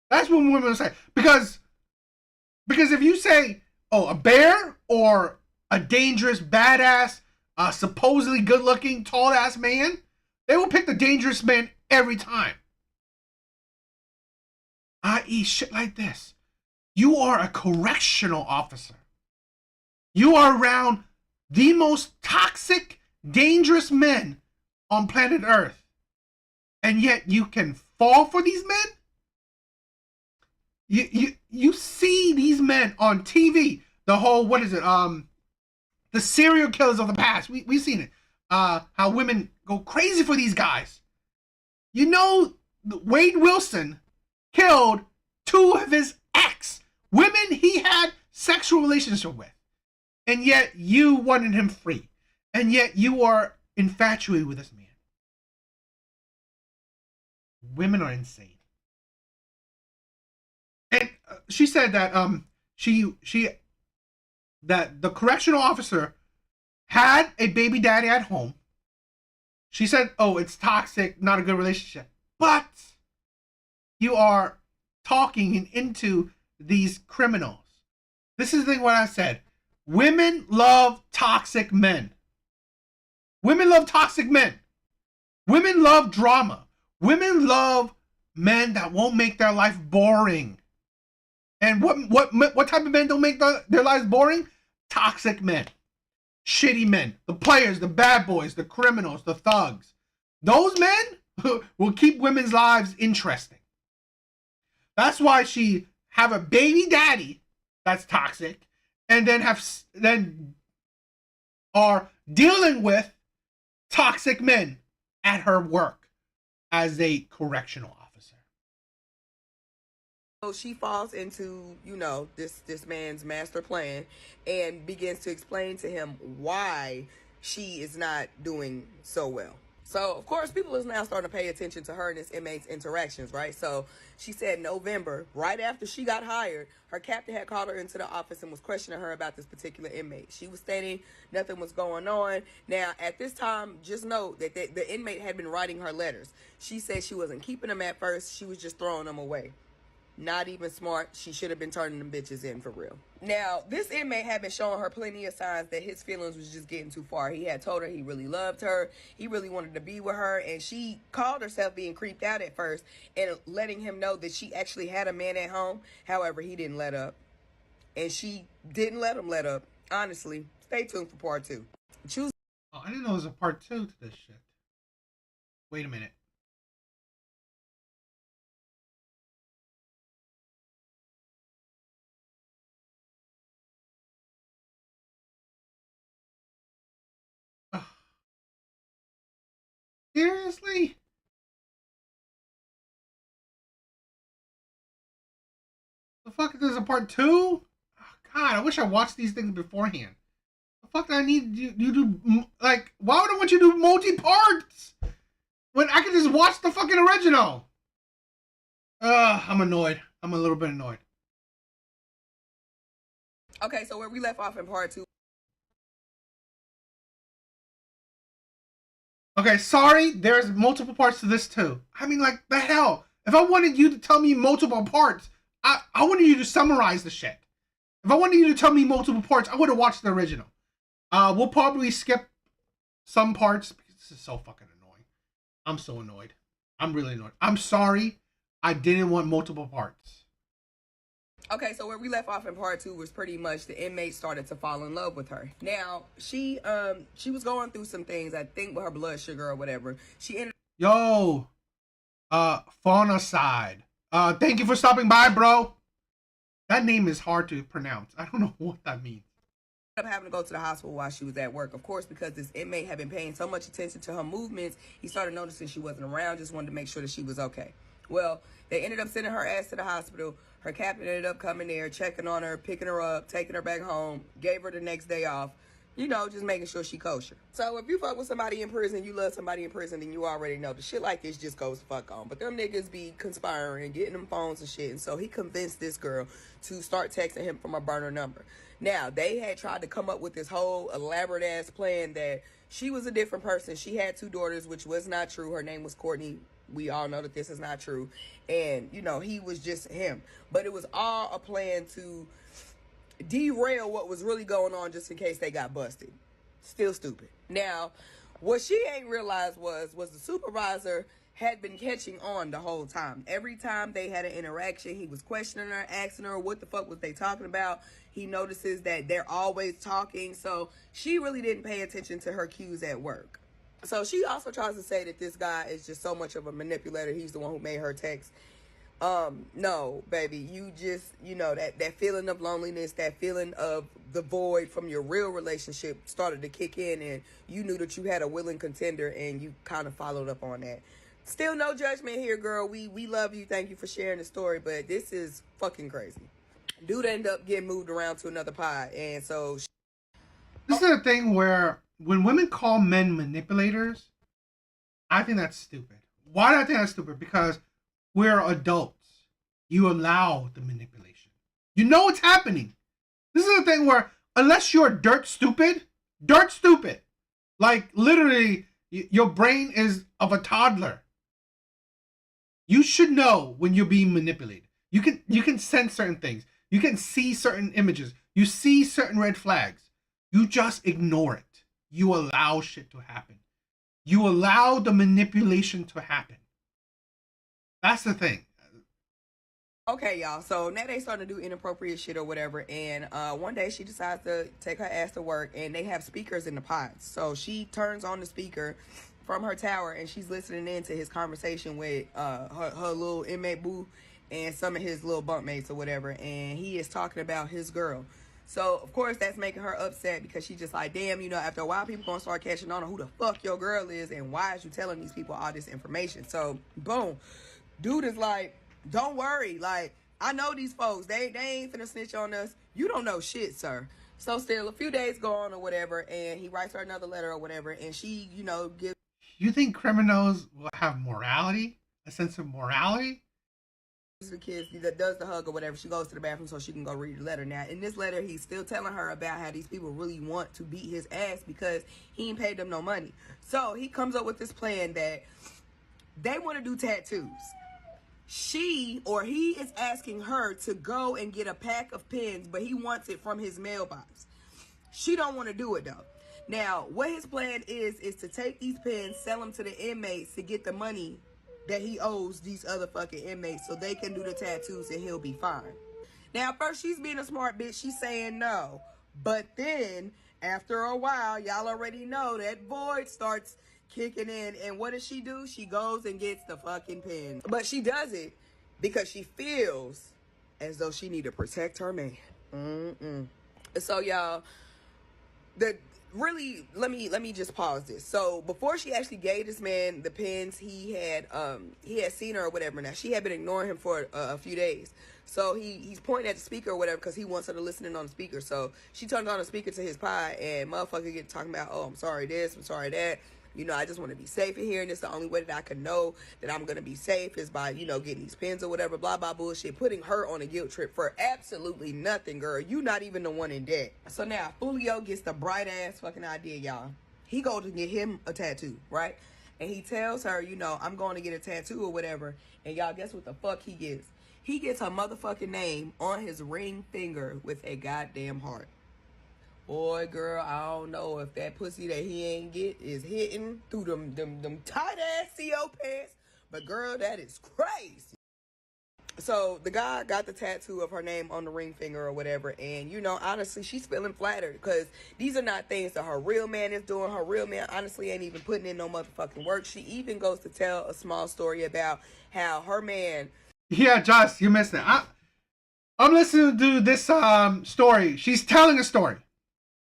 That's what women want to say. Because if you say, oh, a bear or a dangerous, badass, supposedly good-looking, tall-ass man, they will pick the dangerous man every time. I.e. shit like this. You are a correctional officer. You are around the most toxic, dangerous men on planet Earth. And yet you can fall for these men? You see these men on TV. The whole, what is it? The serial killers of the past. We've seen it. How women go crazy for these guys. You know, Wade Wilson killed 2 of his ex women he had sexual relationship with, and yet you wanted him free, and yet you are infatuated with this man. Women are insane. And she said that that the correctional officer had a baby daddy at home, She said, oh, it's toxic, not a good relationship. But you are talking and into these criminals. This is the thing what I said. Women love toxic men. Women love toxic men. Women love drama. Women love men that won't make their life boring. And what type of men don't make their lives boring? Toxic men. Shitty men. The players, the bad boys, the criminals, the thugs. Those men will keep women's lives interesting. That's why she have a baby daddy that's toxic, and then are dealing with toxic men at her work as a correctional officer. So she falls into, you know, this man's master plan and begins to explain to him why she is not doing so well. So, of course, people is now starting to pay attention to her and this inmate's interactions, right? So she said in November, right after she got hired, her captain had called her into the office and was questioning her about this particular inmate. She was stating nothing was going on. Now, at this time, just note that the inmate had been writing her letters. She said she wasn't keeping them at first. She was just throwing them away. Not even smart. She should have been turning them bitches in for real. Now, this inmate had been showing her plenty of signs that his feelings was just getting too far. He had told her he really loved her. He really wanted to be with her. And she called herself being creeped out at first and letting him know that she actually had a man at home. However, he didn't let up. And she didn't let him let up. Honestly, stay tuned for part 2. Choose. Oh, I didn't know there was a part 2 to this shit. Wait a minute. Seriously? The fuck, there's a part 2? Oh, God, I wish I watched these things beforehand. The fuck do I need you do, like, why would I want you to do multi-parts? When I can just watch the fucking original. I'm annoyed. I'm a little bit annoyed. Okay, so where we left off in part 2. Okay, sorry, there's multiple parts to this too. I mean, like, the hell? If I wanted you to tell me multiple parts, I wanted you to summarize the shit. If I wanted you to tell me multiple parts, I would have watched the original. We'll probably skip some parts because this is so fucking annoying. I'm so annoyed. I'm really annoyed. I'm sorry. I didn't want multiple parts. Okay, so where we left off in part 2 was pretty much the inmate started to fall in love with her. Now, she was going through some things, I think with her blood sugar or whatever. She ended Yo, Fauna Side. Thank you for stopping by, bro. That name is hard to pronounce. I don't know what that means. up having to go to the hospital while she was at work. Of course, because this inmate had been paying so much attention to her movements, he started noticing she wasn't around, just wanted to make sure that she was okay. Well, they ended up sending her ass to the hospital. Her captain ended up coming there, checking on her, picking her up, taking her back home, gave her the next day off. You know, just making sure she kosher. So if you fuck with somebody in prison, you love somebody in prison, then you already know the shit like this just goes the fuck on. But them niggas be conspiring, getting them phones and shit. And so he convinced this girl to start texting him from a burner number. Now, they had tried to come up with this whole elaborate ass plan that she was a different person. She had 2 daughters, which was not true. Her name was Courtney. We all know that this is not true. And, you know, he was just him. But it was all a plan to derail what was really going on just in case they got busted. Still stupid. Now, what she ain't realized was the supervisor had been catching on the whole time. Every time they had an interaction, he was questioning her, asking her what the fuck was they talking about. He notices that they're always talking, so she really didn't pay attention to her cues at work. So she also tries to say that this guy is just so much of a manipulator. He's the one who made her text. No, baby, you just, you know, that feeling of loneliness, that feeling of the void from your real relationship started to kick in, and you knew that you had a willing contender, and you kind of followed up on that. Still no judgment here, girl. We love you. Thank you for sharing the story, but this is fucking crazy. Dude ended up getting moved around to another pod, and so this is a thing where when women call men manipulators, I think that's stupid. Why do I think that's stupid? Because we're adults. You allow the manipulation. You know what's happening. This is a thing where unless you're dirt stupid, like literally Your brain is of a toddler. You should know when you're being manipulated. You can sense certain things. You can see certain images. You see certain red flags. You just ignore it. You allow shit to happen. You allow the manipulation to happen. That's the thing. Okay, y'all. So now they starting to do inappropriate shit or whatever. And one day she decides to take her ass to work, and they have speakers in the pods. So she turns on the speaker from her tower, and she's listening in to his conversation with her little inmate boo and some of his little bunkmates or whatever. And he is talking about his girl. So, of course, that's making her upset because she's just like, damn, you know, after a while, people going to start catching on to who the fuck your girl is and why is you telling these people all this information? So, boom. Dude is like, don't worry. Like, I know these folks. They ain't finna snitch on us. You don't know shit, sir. So, still, a few days go on or whatever, and he writes her another letter or whatever, and she, you know, gives... You think criminals will have morality? A sense of morality? The kids that does the hug or whatever, she goes to the bathroom so she can go read the letter. Now in this letter, he's still telling her about how these people really want to beat his ass because he ain't paid them no money. So he comes up with this plan that they want to do tattoos. He is asking her to go and get a pack of pens, but he wants it from his mailbox. She don't want to do it though. Now what his plan is to take these pens, sell them to the inmates to get the money that he owes these other fucking inmates so they can do the tattoos and he'll be fine. Now, first, she's being a smart bitch. She's saying no. But then, after a while, y'all already know that void starts kicking in. And what does she do? She goes and gets the fucking pen. But she does it because she feels as though she need to protect her man. So, y'all, really, let me just pause this. So before she actually gave this man the pens, he had seen her or whatever. Now she had been ignoring him for a few days. So he's pointing at the speaker or whatever because he wants her to listen in on the speaker. So she turns on the speaker to his pod, and motherfucker get talking about, oh, I'm sorry this, I'm sorry that. You know, I just want to be safe in here, and it's the only way that I can know that I'm going to be safe is by, you know, getting these pins or whatever, blah, blah, bullshit, putting her on a guilt trip for absolutely nothing, girl. You not even the one in debt. So now, Julio gets the bright-ass fucking idea, y'all. He goes to get him a tattoo, right? And he tells her, you know, I'm going to get a tattoo or whatever, and y'all, guess what the fuck he gets? He gets her motherfucking name on his ring finger with a goddamn heart. Boy, girl, I don't know if that pussy that he ain't get is hitting through them tight-ass CO pants. But, girl, that is crazy. So, the guy got the tattoo of her name on the ring finger or whatever. And, you know, honestly, she's feeling flattered. Because these are not things that her real man is doing. Her real man, honestly, ain't even putting in no motherfucking work. She even goes to tell a small story about how her man... Yeah, Josh, you missed it. I'm listening to this story. She's telling a story.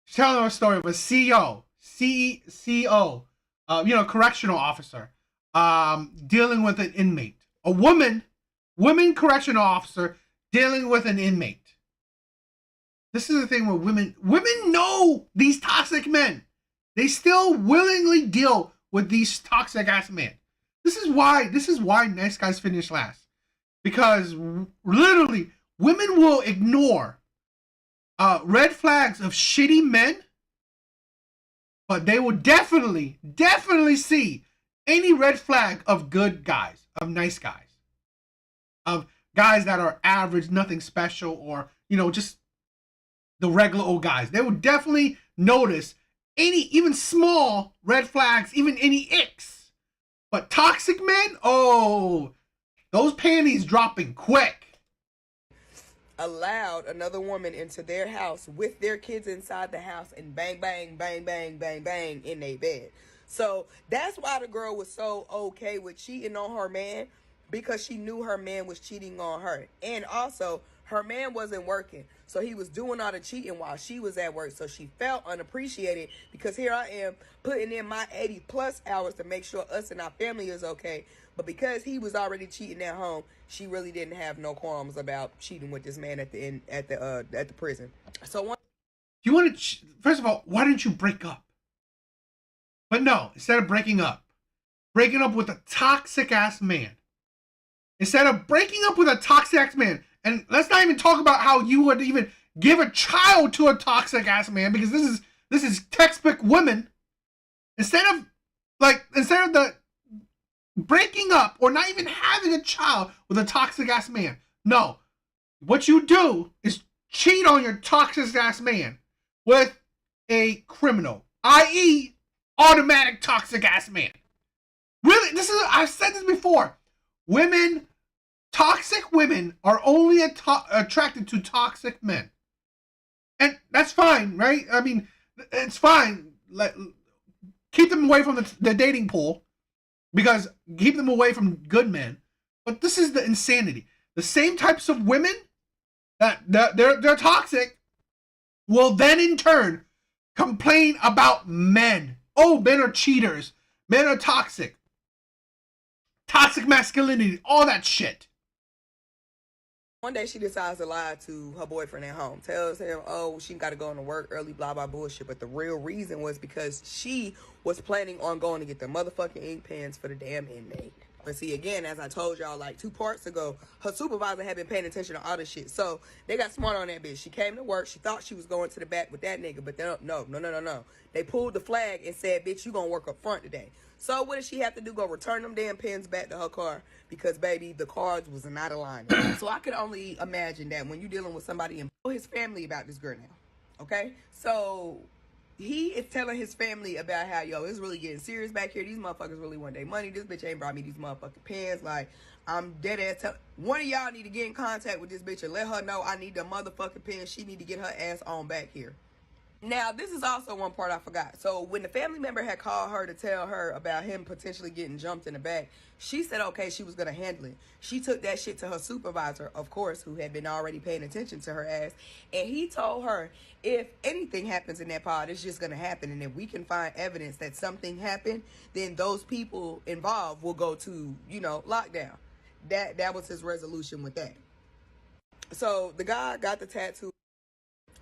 She's telling her story of a CEO, correctional officer, dealing with an inmate. A woman correctional officer dealing with an inmate. This is the thing with women. Women know these toxic men. They still willingly deal with these toxic ass men. This is why nice guys finish last. Because literally, women will ignore red flags of shitty men, but they will definitely see any red flag of good guys, of nice guys, of guys that are average, nothing special, or, you know, just the regular old guys. They will definitely notice any, even small red flags, even any icks. But toxic men, oh, those panties dropping quick. Allowed another woman into their house with their kids inside the house and bang, bang, bang, bang, bang, bang in their bed. So that's why the girl was so okay with cheating on her man, because she knew her man was cheating on her. And also, her man wasn't working. So he was doing all the cheating while she was at work. So she felt unappreciated because here I am putting in my 80 plus hours to make sure us and our family is okay. But because he was already cheating at home, she really didn't have no qualms about cheating with this man at the prison. So you want to, first of all, why didn't you break up? But no, instead of breaking up with a toxic ass man. Instead of breaking up with a toxic ass man, and let's not even talk about how you would even give a child to a toxic ass man, because this is textbook women. Instead of Like, instead of the breaking up or not even having a child with a toxic ass man. No. What you do is cheat on your toxic ass man with a criminal, i.e., automatic toxic ass man. Really, I've said this before. Toxic women are only attracted to toxic men. And that's fine, right? I mean, it's fine. Keep them away from the dating pool, because keep them away from good men. But this is the insanity. The same types of women that they're toxic will then in turn complain about men. Oh, men are cheaters. Men are toxic. Toxic masculinity, all that shit. One day she decides to lie to her boyfriend at home. Tells him, oh, she got to go into work early, blah, blah, bullshit. But the real reason was because she was planning on going to get the motherfucking ink pens for the damn inmate. But see, again, as I told y'all like 2 parts ago, her supervisor had been paying attention to all this shit. So they got smart on that bitch. She came to work. She thought she was going to the back with that nigga. But no. They pulled the flag and said, bitch, you gonna work up front today. So what did she have to do? Go return them damn pens back to her car because, baby, the cards was not aligned. So I could only imagine that when you're dealing with somebody and his family about this girl now, okay? So he is telling his family about how, yo, it's really getting serious back here. These motherfuckers really want their money. This bitch ain't brought me these motherfucking pens. Like, I'm dead ass. One of y'all need to get in contact with this bitch and let her know I need the motherfucking pens. She need to get her ass on back here. Now, this is also one part I forgot. So when the family member had called her to tell her about him potentially getting jumped in the back, she said, okay, she was going to handle it. She took that shit to her supervisor, of course, who had been already paying attention to her ass. And he told her, if anything happens in that pod, it's just going to happen. And if we can find evidence that something happened, then those people involved will go to, lockdown. That was his resolution with that. So the guy got the tattoo.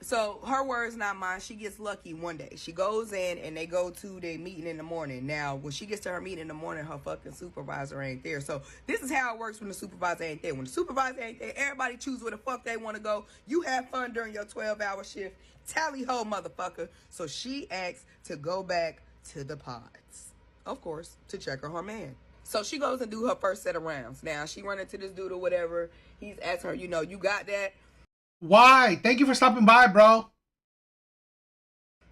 So her words, not mine. She gets lucky one day. She goes in and they go to their meeting in the morning. Now, when she gets to her meeting in the morning, her fucking supervisor ain't there. So this is how it works when the supervisor ain't there. When the supervisor ain't there, everybody choose where the fuck they want to go. You have fun during your 12-hour shift. Tally ho, motherfucker. So she asks to go back to the pods, of course, to check on her man. So she goes and do her first set of rounds. Now, she run into this dude or whatever. He's asking her, you got that? Why? Thank you for stopping by, bro.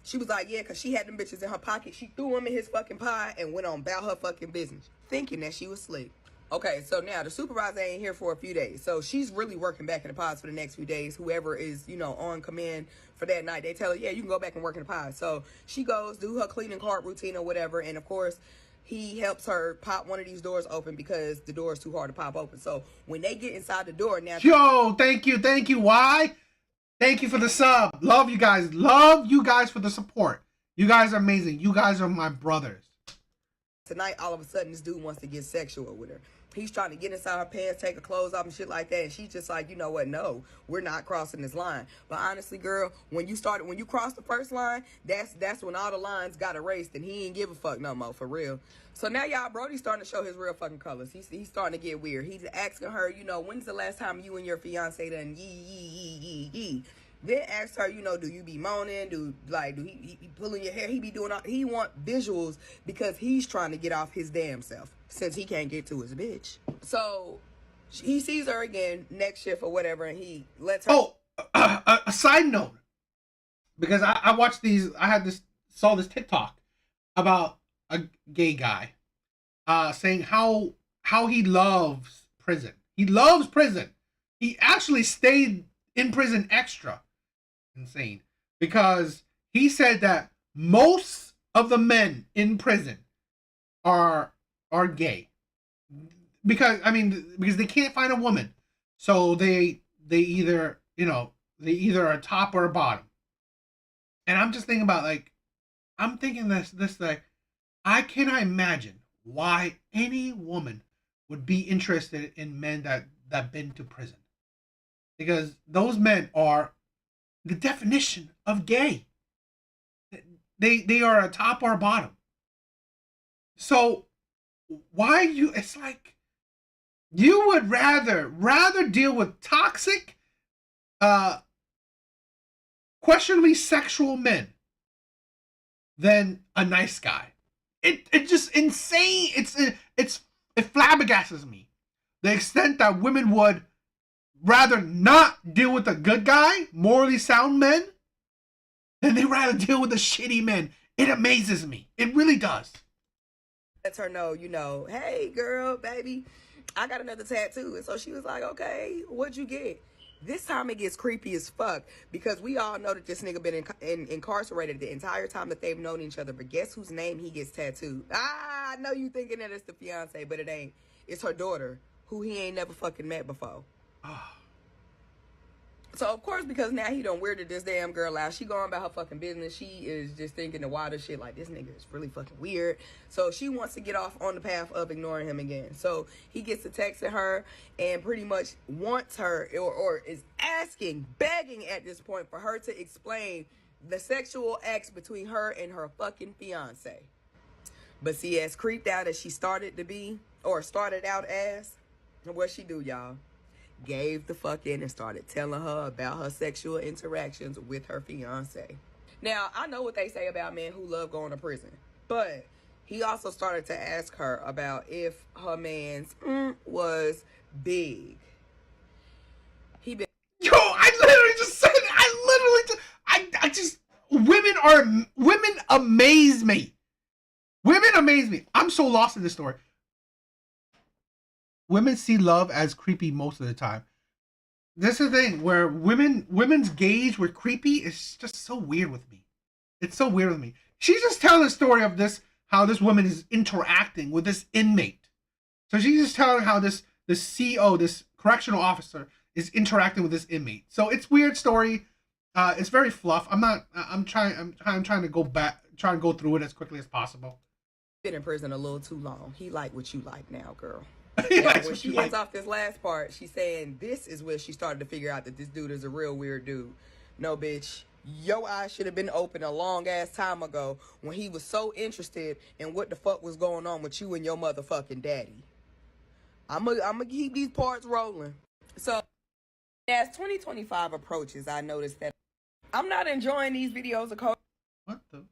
She was like, yeah, because she had them bitches in her pocket. She threw them in his fucking pie and went on about her fucking business, thinking that she was slick. Okay, so now the supervisor ain't here for a few days. So she's really working back in the pods for the next few days. Whoever is, on command for that night, they tell her, yeah, you can go back and work in the pods. So she goes, do her cleaning cart routine or whatever. And, of course, he helps her pop one of these doors open because the door is too hard to pop open. So when they get inside the door now... Yo, thank you. Why? Thank you for the sub. Love you guys. Love you guys for the support. You guys are amazing. You guys are my brothers. Tonight, all of a sudden, this dude wants to get sexual with her. He's trying to get inside her pants, take her clothes off and shit like that. And she's just like, you know what? No, we're not crossing this line. But honestly, girl, when you cross the first line, that's when all the lines got erased and he ain't give a fuck no more, for real. So now, y'all, Brody's starting to show his real fucking colors. He's starting to get weird. He's asking her, when's the last time you and your fiance done yee. Then asked her, do you be moaning? Do he pulling your hair? He be doing all, he want visuals because he's trying to get off his damn self since he can't get to his bitch. So he sees her again next shift or whatever, and he lets her. Oh, a side note, because I watched these. Saw this TikTok about a gay guy, saying how he loves prison. He loves prison. He actually stayed in prison extra. Insane, because he said that most of the men in prison are gay, because they can't find a woman, so they either are top or bottom. And I'm just thinking about this I cannot imagine why any woman would be interested in men that been to prison, because those men are the definition of gay. They are a top or a bottom. So why it's like you would rather deal with toxic, questionably sexual men than a nice guy. It's just insane. It flabbergastes me. The extent that women would rather not deal with a good guy, morally sound men, than they rather deal with the shitty men. It amazes me. It really does. Lets her know, you know, hey girl, baby, I got another tattoo. And so she was like, okay, what'd you get? This time it gets creepy as fuck because we all know that this nigga been incarcerated the entire time that they've known each other. But guess whose name he gets tattooed? I know you thinking that it's the fiance, but it ain't. It's her daughter, who he ain't never fucking met before. So, of course, because now he done weirded this damn girl out. She going about her fucking business. She is just thinking the wildest shit like, this nigga is really fucking weird. So, she wants to get off on the path of ignoring him again. So, he gets to texting her and pretty much wants her or is asking, begging at this point for her to explain the sexual acts between her and her fucking fiance. But see, as creeped out as she started to be, or started out as, what she do, y'all? Gave the fuck in and started telling her about her sexual interactions with her fiance. Now, I know what they say about men who love going to prison, but he also started to ask her about if her man's was big. He been... Yo, I literally just said it. I just, women amaze me. Women amaze me. I'm so lost in this story. Women see love as creepy most of the time. This is the thing where women's gauge with creepy is just so weird with me. It's so weird with me. She's just telling the story of this, how this woman is interacting with this inmate. So she's just telling how this CO, this correctional officer, is interacting with this inmate. So it's weird story. It's very fluff. I'm trying to go back, trying to go through it as quickly as possible. Been in prison a little too long. He like what you like now, girl. Yeah, when she gets off this last part, she's saying this is where she started to figure out that this dude is a real weird dude. No, bitch. Your eyes should have been open a long ass time ago when he was so interested in what the fuck was going on with you and your motherfucking daddy. I'm gonna keep these parts rolling. So, as 2025 approaches, I noticed that I'm not enjoying these videos of Cody. What the?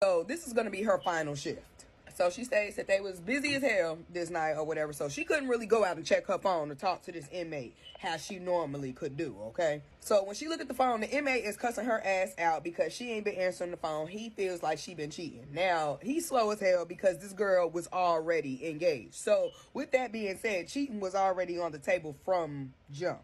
So this is going to be her final shift. So she states that they was busy as hell this night or whatever. So she couldn't really go out and check her phone to talk to this inmate how she normally could do, okay? So when she looked at the phone, the inmate is cussing her ass out because she ain't been answering the phone. He feels like she been cheating. Now, he's slow as hell because this girl was already engaged. So with that being said, cheating was already on the table from jump.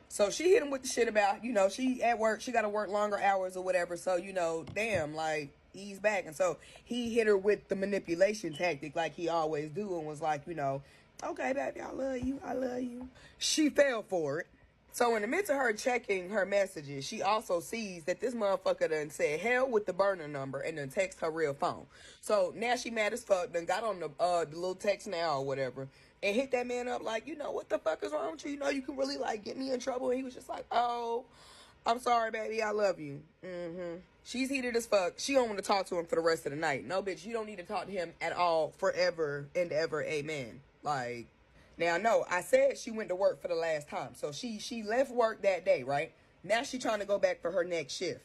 So she hit him with the shit about, you know, she at work, she got to work longer hours or whatever. So, you know, damn, like, ease back. And so he hit her with the manipulation tactic like he always do and was like, you know, okay, baby, I love you. I love you. She fell for it. So in the midst of her checking her messages, she also sees that this motherfucker done said hell with the burner number and then text her real phone. So now she mad as fuck, done got on the little text now or whatever and hit that man up like, you know, what the fuck is wrong with you? You know, you can really like get me in trouble. And he was just like, oh, I'm sorry, baby. I love you. She's heated as fuck. She don't want to talk to him for the rest of the night. No, bitch, you don't need to talk to him at all forever and ever. Amen. Like, now, no, I said she went to work for the last time. So she left work that day, right? Now she trying to go back for her next shift.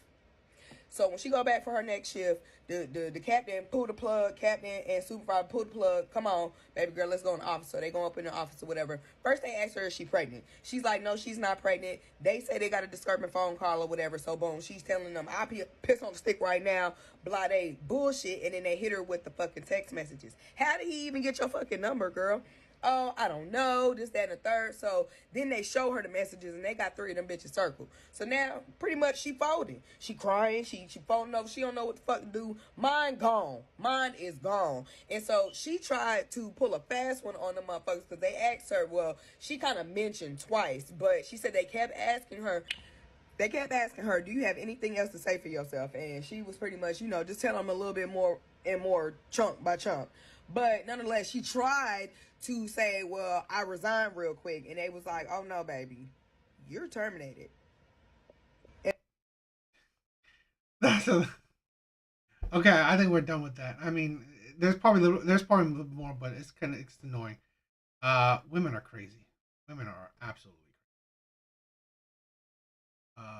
So when she go back for her next shift, the captain pull the plug, captain and supervisor pull the plug. Come on, baby girl, let's go in the office. So they go up in the office or whatever. First they ask her, is she pregnant? She's like, no, she's not pregnant. They say they got a disturbing phone call or whatever. So boom, she's telling them, I'll piss on the stick right now. Blah, they bullshit. And then they hit her with the fucking text messages. How did he even get your fucking number, girl? Oh, I don't know, this, that, and the third. So then they show her the messages, and they got 3 of them bitches circled. So now, pretty much, she folding. She crying. She folding over. She don't know what the fuck to do. Mine gone. Mine is gone. And so she tried to pull a fast one on the motherfuckers because they asked her, well, she kind of mentioned twice, but she said they kept asking her, do you have anything else to say for yourself? And she was pretty much, you know, just tell them a little bit more and more chunk by chunk. But nonetheless, she tried to say, well, I resigned real quick. And they was like, oh, no, baby, you're terminated. Okay, I think we're done with that. I mean, there's probably a little more, but it's annoying. Women are crazy. Women are absolutely crazy.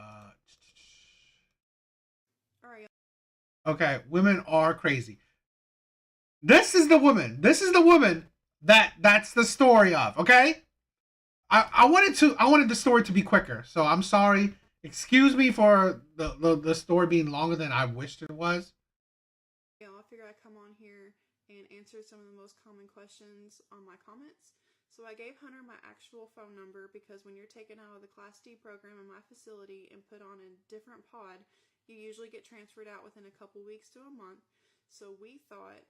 Okay, women are crazy. This is the woman. This is the woman that's the story of. Okay, I wanted the story to be quicker, so I'm sorry. Excuse me for the story being longer than I wished it was. Yeah, I figured I'd come on here and answer some of the most common questions on my comments. So I gave Hunter my actual phone number because when you're taken out of the Class D program in my facility and put on a different pod, you usually get transferred out within a couple weeks to a month. So we thought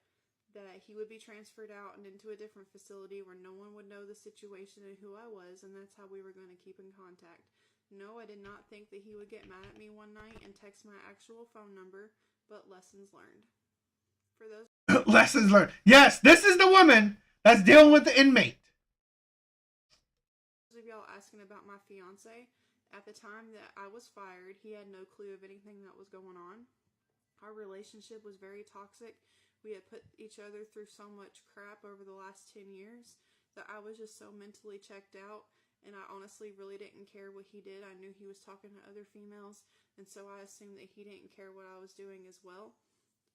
that he would be transferred out and into a different facility where no one would know the situation and who I was, and that's how we were going to keep in contact. No, I did not think that he would get mad at me one night and text my actual phone number, but lessons learned. For those Lessons learned. Yes, this is the woman that's dealing with the inmate. of y'all asking about my fiance, at the time that I was fired, he had no clue of anything that was going on. Our relationship was very toxic. We had put each other through so much crap over the last 10 years that I was just so mentally checked out, and I honestly really didn't care what he did. I knew he was talking to other females, and so I assumed that he didn't care what I was doing as well.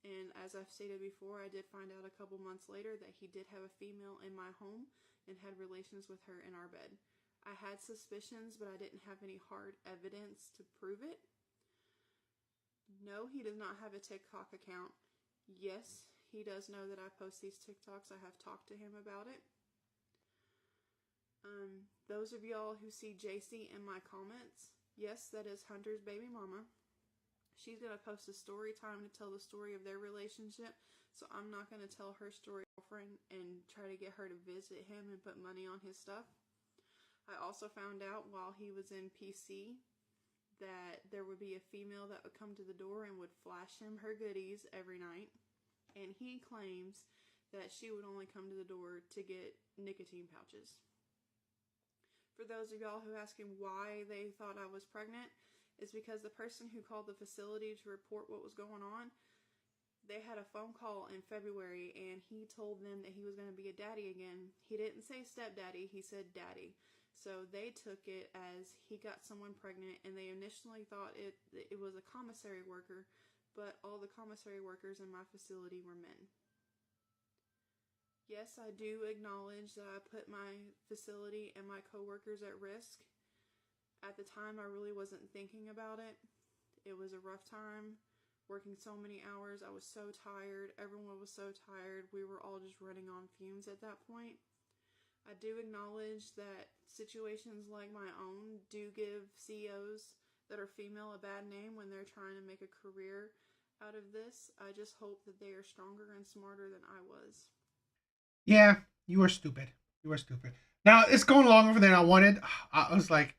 And as I've stated before, I did find out a couple months later that he did have a female in my home and had relations with her in our bed. I had suspicions, but I didn't have any hard evidence to prove it. No, he does not have a TikTok account. Yes, he does know that I post these TikToks. I have talked to him about it. Those of y'all who see JC in my comments, yes, that is Hunter's baby mama. She's going to post a story time to tell the story of their relationship, so I'm not going to tell her story to her girlfriend and try to get her to visit him and put money on his stuff. I also found out while he was in PC that there would be a female that would come to the door and would flash him her goodies every night, and he claims that she would only come to the door to get nicotine pouches. For those of y'all who asking why they thought I was pregnant, is because the person who called the facility to report what was going on, they had a phone call in February and he told them that he was going to be a daddy again. He didn't say stepdaddy, he said daddy. So they took it as he got someone pregnant, and they initially thought it was a commissary worker, but all the commissary workers in my facility were men. Yes, I do acknowledge that I put my facility and my coworkers at risk. At the time, I really wasn't thinking about it. It was a rough time, working so many hours. I was so tired. Everyone was so tired. We were all just running on fumes at that point. I do acknowledge that situations like my own do give CEOs that are female a bad name when they're trying to make a career out of this. I just hope that they are stronger and smarter than I was. Yeah, you were stupid. You were stupid. Now, it's going longer than I wanted. I was like,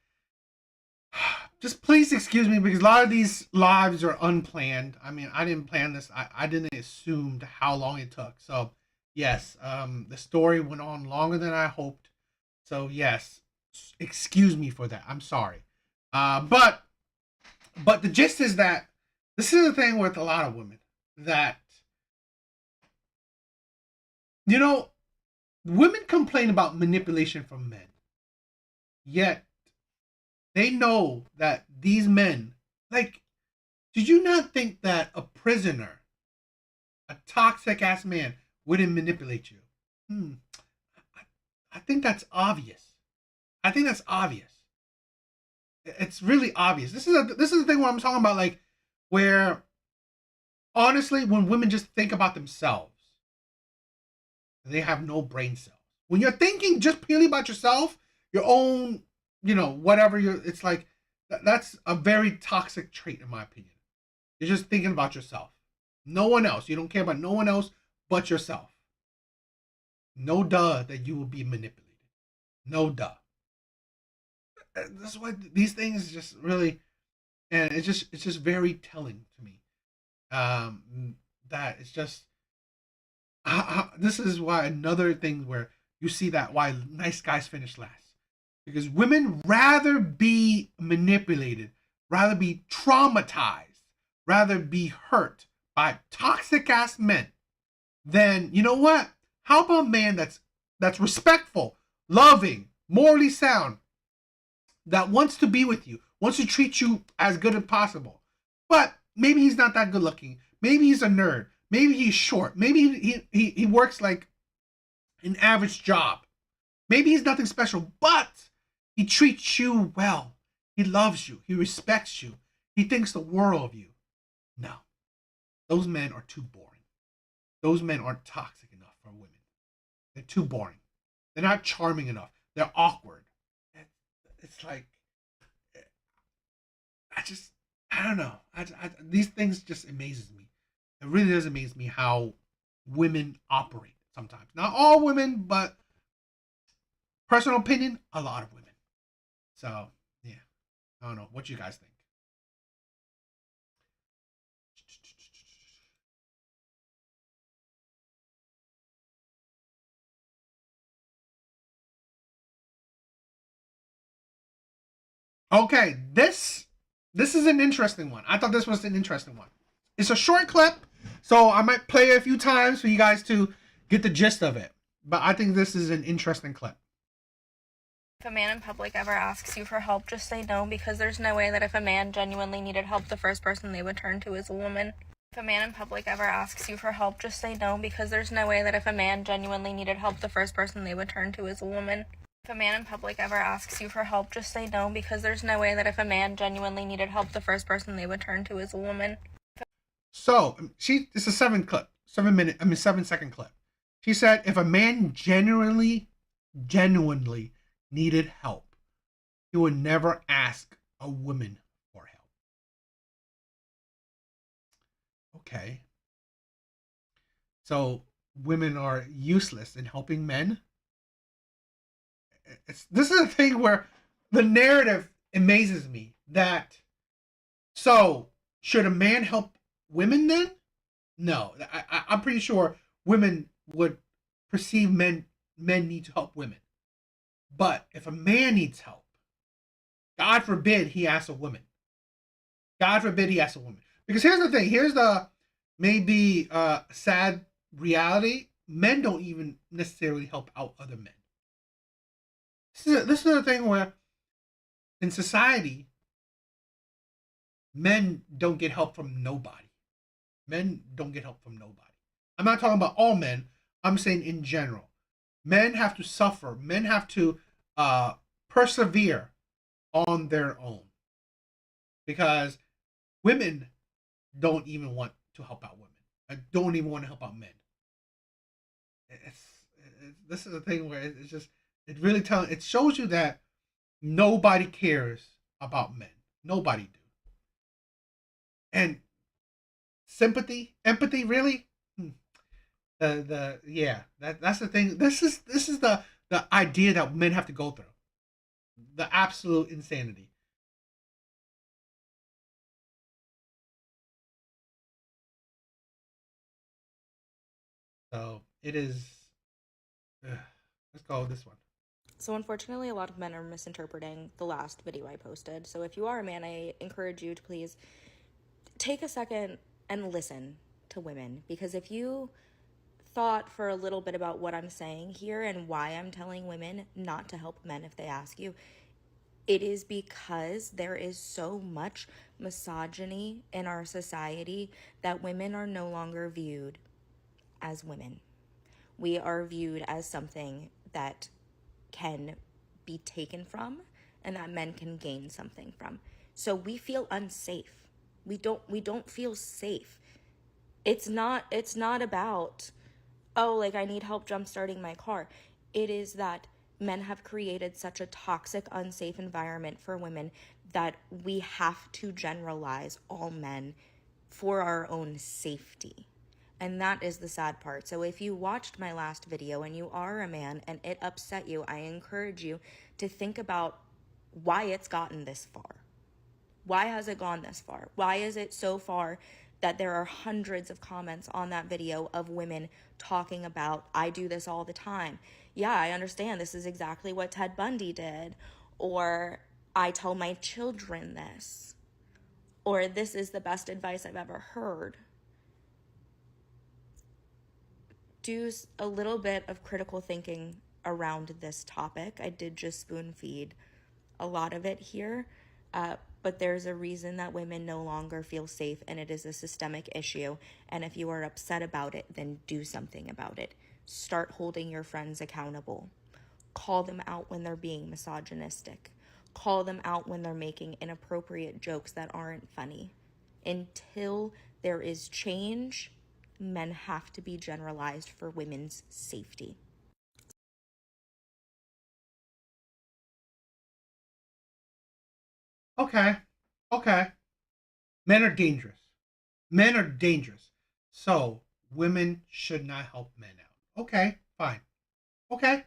just please excuse me, because a lot of these lives are unplanned. I mean, I didn't plan this. I didn't assume how long it took. So, yes, the story went on longer than I hoped. So, yes, excuse me for that. I'm sorry. But the gist is that this is the thing with a lot of women, that, you know, women complain about manipulation from men, yet they know that these men, like, did you not think that a prisoner, a toxic ass man, wouldn't manipulate you? I think that's obvious. I think that's obvious. It's really obvious. This is the thing where I'm talking about, like, where honestly, when women just think about themselves, they have no brain cells. When you're thinking just purely about yourself, your own, you know, whatever it's like, that's a very toxic trait, in my opinion. You're just thinking about yourself. No one else. You don't care about no one else but yourself. No duh that you will be manipulated. No duh. That's why these things just really, and it's just very telling to me. That it's just, this is why another thing where you see that why nice guys finish last, because women rather be manipulated, rather be traumatized, rather be hurt by toxic ass men than, you know what? How about a man that's respectful, loving, morally sound, that wants to be with you, wants to treat you as good as possible, but maybe he's not that good looking. Maybe he's a nerd. Maybe he's short. Maybe he works like an average job. Maybe he's nothing special, but he treats you well. He loves you. He respects you. He thinks the world of you. No, those men are too boring. Those men aren't toxic enough for women. They're too boring. They're not charming enough. They're awkward. It's like, I don't know. These things just amazes me. It really does amaze me how women operate sometimes. Not all women, but personal opinion, a lot of women. So, yeah. I don't know. What you guys think? Okay, this is an interesting one. I thought this was an interesting one. It's a short clip, so I might play it a few times for you guys to get the gist of it. But I think this is an interesting clip. If a man in public ever asks you for help, just say no, because there's no way that if a man genuinely needed help, the first person they would turn to is a woman. If a man in public ever asks you for help, just say no, because there's no way that if a man genuinely needed help, the first person they would turn to is a woman. If a man in public ever asks you for help, just say no, because there's no way that if a man genuinely needed help, the first person they would turn to is a woman. So it's a 7-second clip. She said, if a man genuinely needed help, he would never ask a woman for help. Okay. So women are useless in helping men. This is a thing where the narrative amazes me. That, so should a man help women then? No, I'm pretty sure women would perceive men need to help women. But if a man needs help, God forbid he asks a woman. God forbid he asks a woman. Because here's the thing. Here's the maybe sad reality. Men don't even necessarily help out other men. This is the thing where in society, men don't get help from nobody. Men don't get help from nobody. I'm not talking about all men. I'm saying in general. Men have to suffer. Men have to persevere on their own. Because women don't even want to help out women. I don't even want to help out men. This is the thing where it's just, it shows you that nobody cares about men. Nobody do. And sympathy, empathy, really? That's the thing. This is the idea that men have to go through. The absolute insanity. So it is. Let's go with this one. So unfortunately, a lot of men are misinterpreting the last video I posted. So if you are a man, I encourage you to please take a second and listen to women. Because if you thought for a little bit about what I'm saying here and why I'm telling women not to help men if they ask you, it is because there is so much misogyny in our society that women are no longer viewed as women. We are viewed as something that can be taken from and that men can gain something from. So we feel unsafe. We don't feel safe. It's not about, oh, like I need help jumpstarting my car. It is that men have created such a toxic, unsafe environment for women that we have to generalize all men for our own safety. And that is the sad part. So if you watched my last video and you are a man and it upset you, I encourage you to think about why it's gotten this far. Why has it gone this far? Why is it so far that there are hundreds of comments on that video of women talking about, I do this all the time. Yeah, I understand. This is exactly what Ted Bundy did. Or I tell my children this. Or this is the best advice I've ever heard. Do a little bit of critical thinking around this topic. I did just spoon feed a lot of it here. but there's a reason that women no longer feel safe, and it is a systemic issue. And if you are upset about it, then do something about it. Start holding your friends accountable. Call them out when they're being misogynistic. Call them out when they're making inappropriate jokes that aren't funny. Until there is change, men have to be generalized for women's safety. Okay. Men are dangerous. Men are dangerous. So women should not help men out. Okay, fine. Okay.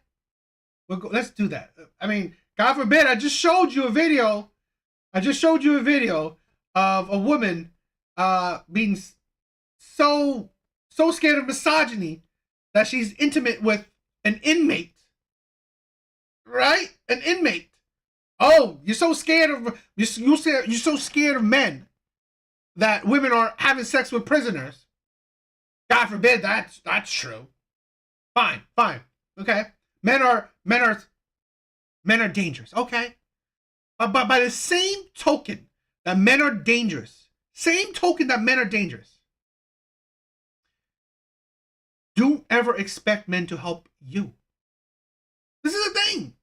Let's do that. I mean, God forbid, I just showed you a video of a woman being so scared of misogyny that she's intimate with an inmate. Right? An inmate. Oh, you're so scared of men that women are having sex with prisoners. God forbid that's true. Fine. Okay. Men are dangerous. Okay. But by the same token that men are dangerous, don't ever expect men to help you. This is the thing.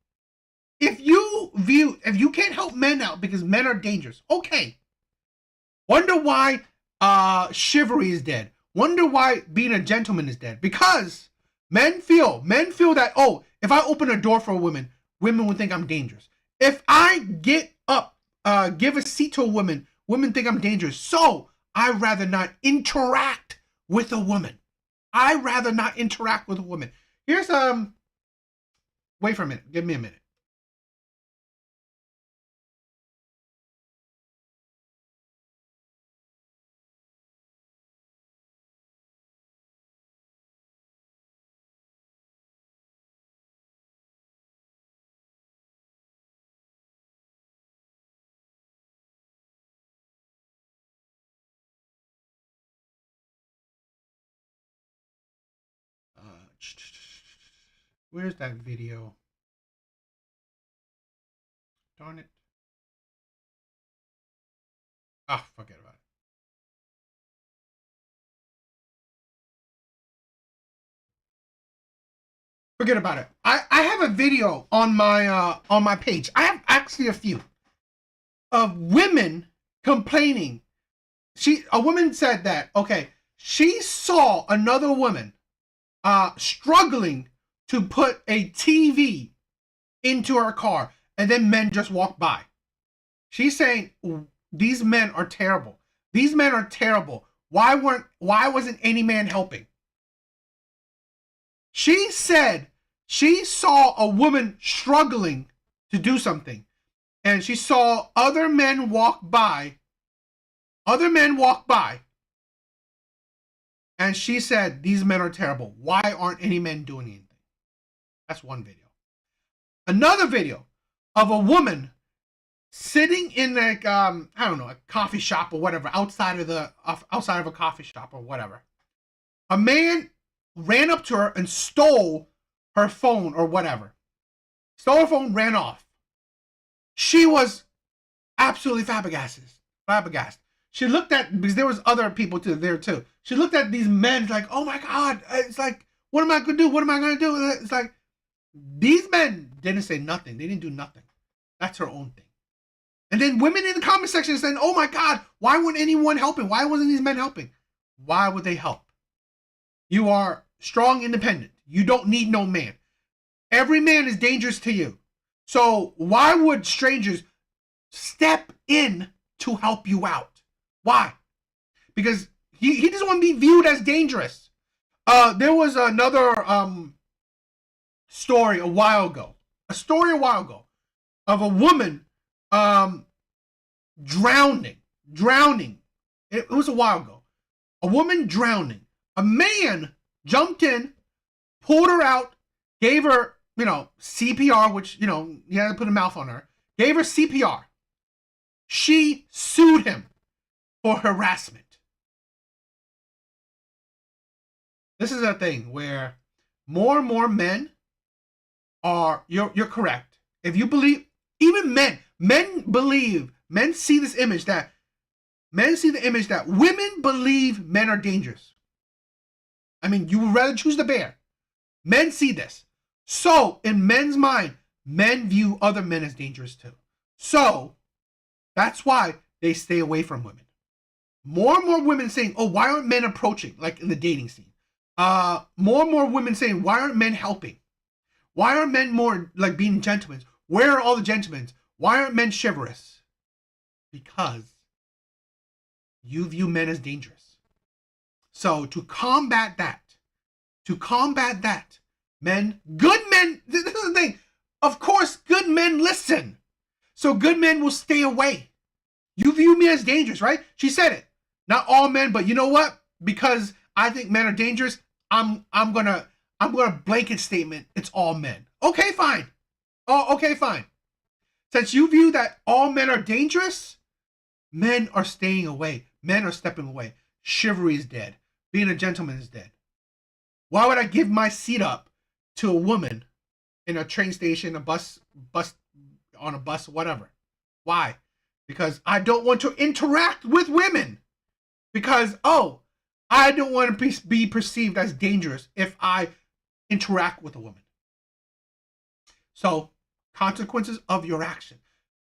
If you can't help men out because men are dangerous, okay. Wonder why chivalry is dead. Wonder why being a gentleman is dead. Because men feel that, oh, if I open a door for a women will think I'm dangerous. If I get up, give a seat to a women think I'm dangerous. So I'd rather not interact with a woman. Here's wait for a minute. Give me a minute. Where's that video? Darn it. Ah, forget about it. Forget about it. I have a video on my page. I have actually a few of women complaining. A woman said that, okay, she saw another woman struggling to put a TV into her car, and then men just walk by. She's saying, these men are terrible. Why wasn't any man helping? She said she saw a woman struggling to do something, and she saw other men walk by, and she said, these men are terrible. Why aren't any men doing anything? That's one video. Another video of a woman sitting in like I don't know, a coffee shop or whatever, outside of a coffee shop or whatever. A man ran up to her and stole her phone or whatever. Stole her phone, ran off. She was absolutely flabbergasted. She looked at, because there was other people there too. She looked at these men like, oh my God. It's like, what am I going to do? It's like, these men didn't say nothing. They didn't do nothing. That's her own thing. And then women in the comment section saying, oh my God, why wasn't anyone helping? Why wasn't these men helping? Why would they help? You are strong, independent. You don't need no man. Every man is dangerous to you. So why would strangers step in to help you out? Why? Because he doesn't want to be viewed as dangerous. There was another story a while ago of a woman drowning. It was a while ago. A woman drowning. A man jumped in, pulled her out, gave her, CPR, which, he had to put a mouth on her, gave her CPR. She sued him for harassment. This is a thing where more and more men are, you're correct. If you believe, even men believe Men see this image that women believe men are dangerous. I mean, you would rather choose the bear. Men see this. So, in men's mind, men view other men as dangerous too. So, that's why they stay away from women. More and more women saying, oh, why aren't men approaching? Like in the dating scene. More and more women saying, why aren't men helping? Why aren't men more like being gentlemen? Where are all the gentlemen? Why aren't men chivalrous? Because you view men as dangerous. So to combat that, good men, this is the thing. Of course, good men listen. So good men will stay away. You view me as dangerous, right? She said it. Not all men, but you know what? Because I think men are dangerous, I'm gonna blanket statement it's all men. Okay, fine. Oh, okay, fine. Since you view that all men are dangerous, men are staying away. Men are stepping away. Chivalry is dead. Being a gentleman is dead. Why would I give my seat up to a woman in a train station, a bus, on a bus, whatever? Why? Because I don't want to interact with women. Because, oh, I don't want to be perceived as dangerous if I interact with a woman. So, consequences of your action.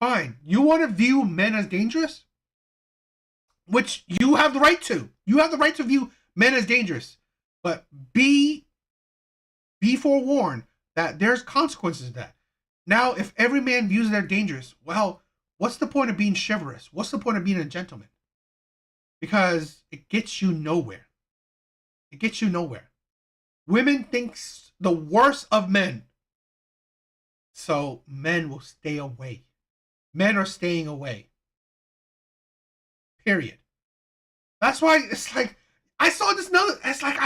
Fine. You want to view men as dangerous? Which you have the right to. You have the right to view men as dangerous. But be forewarned that there's consequences to that. Now, if every man views they're dangerous, well, what's the point of being chivalrous? What's the point of being a gentleman? Because it gets you nowhere. It gets you nowhere. Women think the worst of men. So men will stay away. Men are staying away. Period. That's why it's like, I saw this another, it's like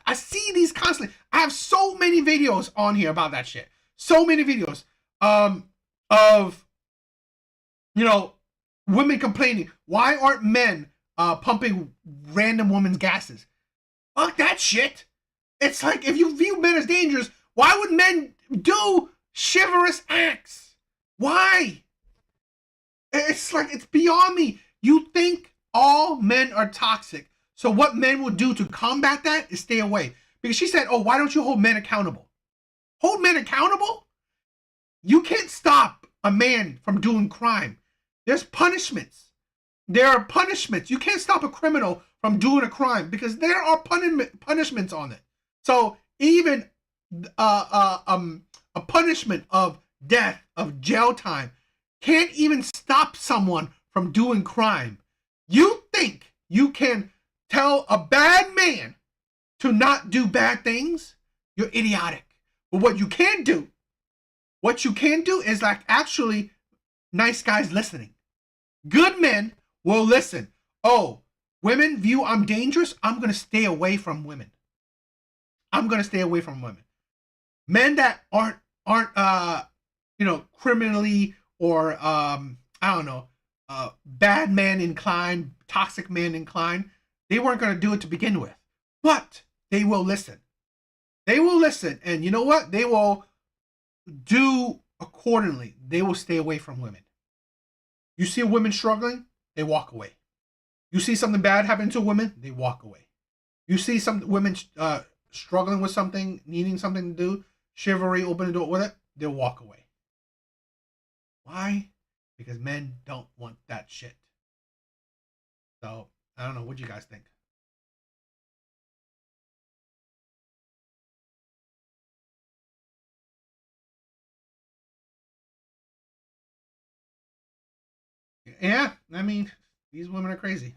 I see these constantly. I have so many videos on here about that shit. So many videos of, you know, women complaining. Why aren't men pumping random women's gases? Fuck that shit. It's like, if you view men as dangerous, why would men do chivalrous acts? Why? It's like, it's beyond me. You think all men are toxic. So what men will do to combat that is stay away. Because she said, oh, why don't you hold men accountable? Hold men accountable? You can't stop a man from doing crime. There's punishments. There are punishments. You can't stop a criminal from doing a crime because there are punishments on it. So even a punishment of death, of jail time, can't even stop someone from doing crime. You think you can tell a bad man to not do bad things? You're idiotic. But what you can do is like actually nice guys listening. Good men will listen. Oh, women view I'm dangerous. I'm going to stay away from women. I'm going to stay away from women. Men that aren't criminally or bad man inclined, toxic man inclined, they weren't going to do it to begin with. But they will listen. They will listen, and you know what? They will do accordingly. They will stay away from women. You see a woman struggling, they walk away. You see something bad happen to a woman, they walk away. You see some women struggling with something, needing something to do, chivalry, open the door with it, they'll walk away. Why? Because men don't want that shit. So, I don't know. What do you guys think? Yeah, I mean, these women are crazy.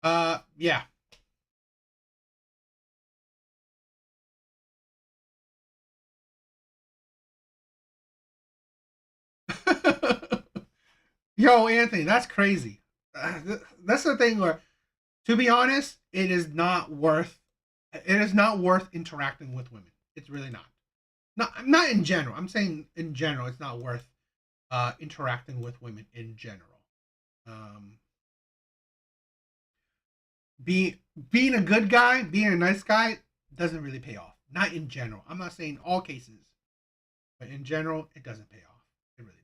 Yeah. Yo, Anthony, that's crazy. That's the thing where, to be honest, it is not worth interacting with women. It's really not. Not in general. I'm saying in general, it's not worth interacting with women in general. Being a good guy, being a nice guy doesn't really pay off. Not in general. I'm not saying all cases, but in general, it doesn't pay off. It really doesn't.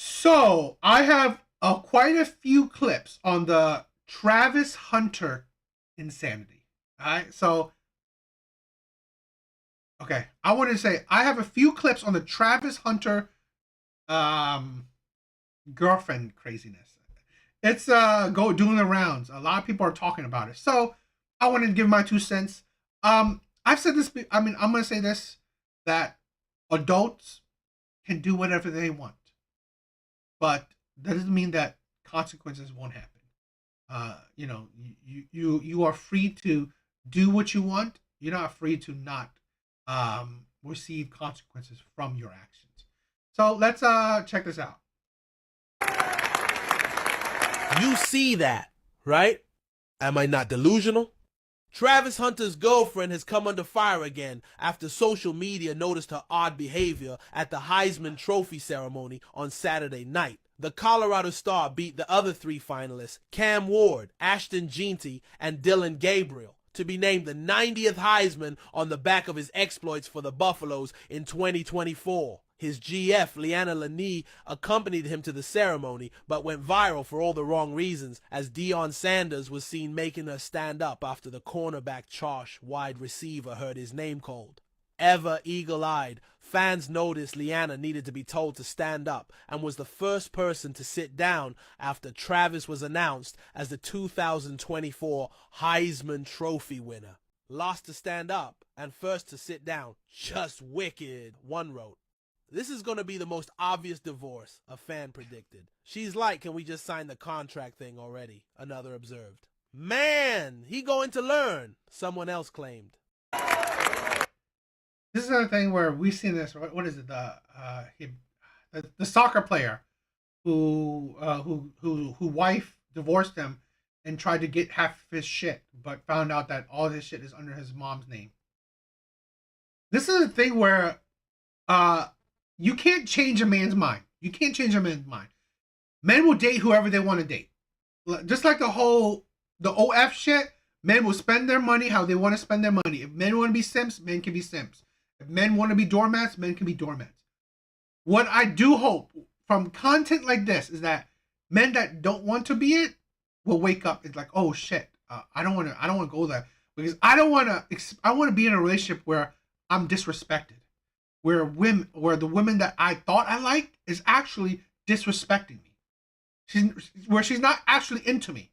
So I have quite a few clips on the Travis Hunter insanity. All right, so okay, I want to say I have a few clips on the Travis Hunter girlfriend craziness. It's doing the rounds. A lot of people are talking about it. So I wanted to give my 2 cents. I've said this. I mean, I'm gonna say this, that adults can do whatever they want, but that doesn't mean that consequences won't happen. You know, you are free to do what you want. You're not free to not receive consequences from your actions. So let's check this out. You see that, right? Am I not delusional? Travis Hunter's girlfriend has come under fire again after social media noticed her odd behavior at the Heisman Trophy ceremony on Saturday night. The Colorado star beat the other 3 finalists, Cam Ward, Ashton Jeanty, and Dylan Gabriel, to be named the 90th Heisman on the back of his exploits for the Buffaloes in 2024. His GF, Leanna Lanie, accompanied him to the ceremony, but went viral for all the wrong reasons, as Deion Sanders was seen making her stand up after the cornerback Josh, wide receiver, heard his name called. Ever eagle-eyed, fans noticed Leanna needed to be told to stand up and was the first person to sit down after Travis was announced as the 2024 Heisman Trophy winner. Last to stand up and first to sit down. Just wicked, one wrote. This is going to be the most obvious divorce, a fan predicted. She's like, can we just sign the contract thing already? Another observed. Man, he going to learn, someone else claimed. This is another thing where we've seen this. What is it? The soccer player who wife divorced him and tried to get half of his shit, but found out that all his shit is under his mom's name. This is a thing where you can't change a man's mind. You can't change a man's mind. Men will date whoever they want to date. Just like the OF shit, men will spend their money how they want to spend their money. If men want to be simps, men can be simps. If men want to be doormats, men can be doormats. What I do hope from content like this is that men that don't want to be it will wake up. It's like, oh shit, I don't want to go there, because I want to be in a relationship where I'm disrespected. Where the women that I thought I liked is actually disrespecting me. She's not actually into me.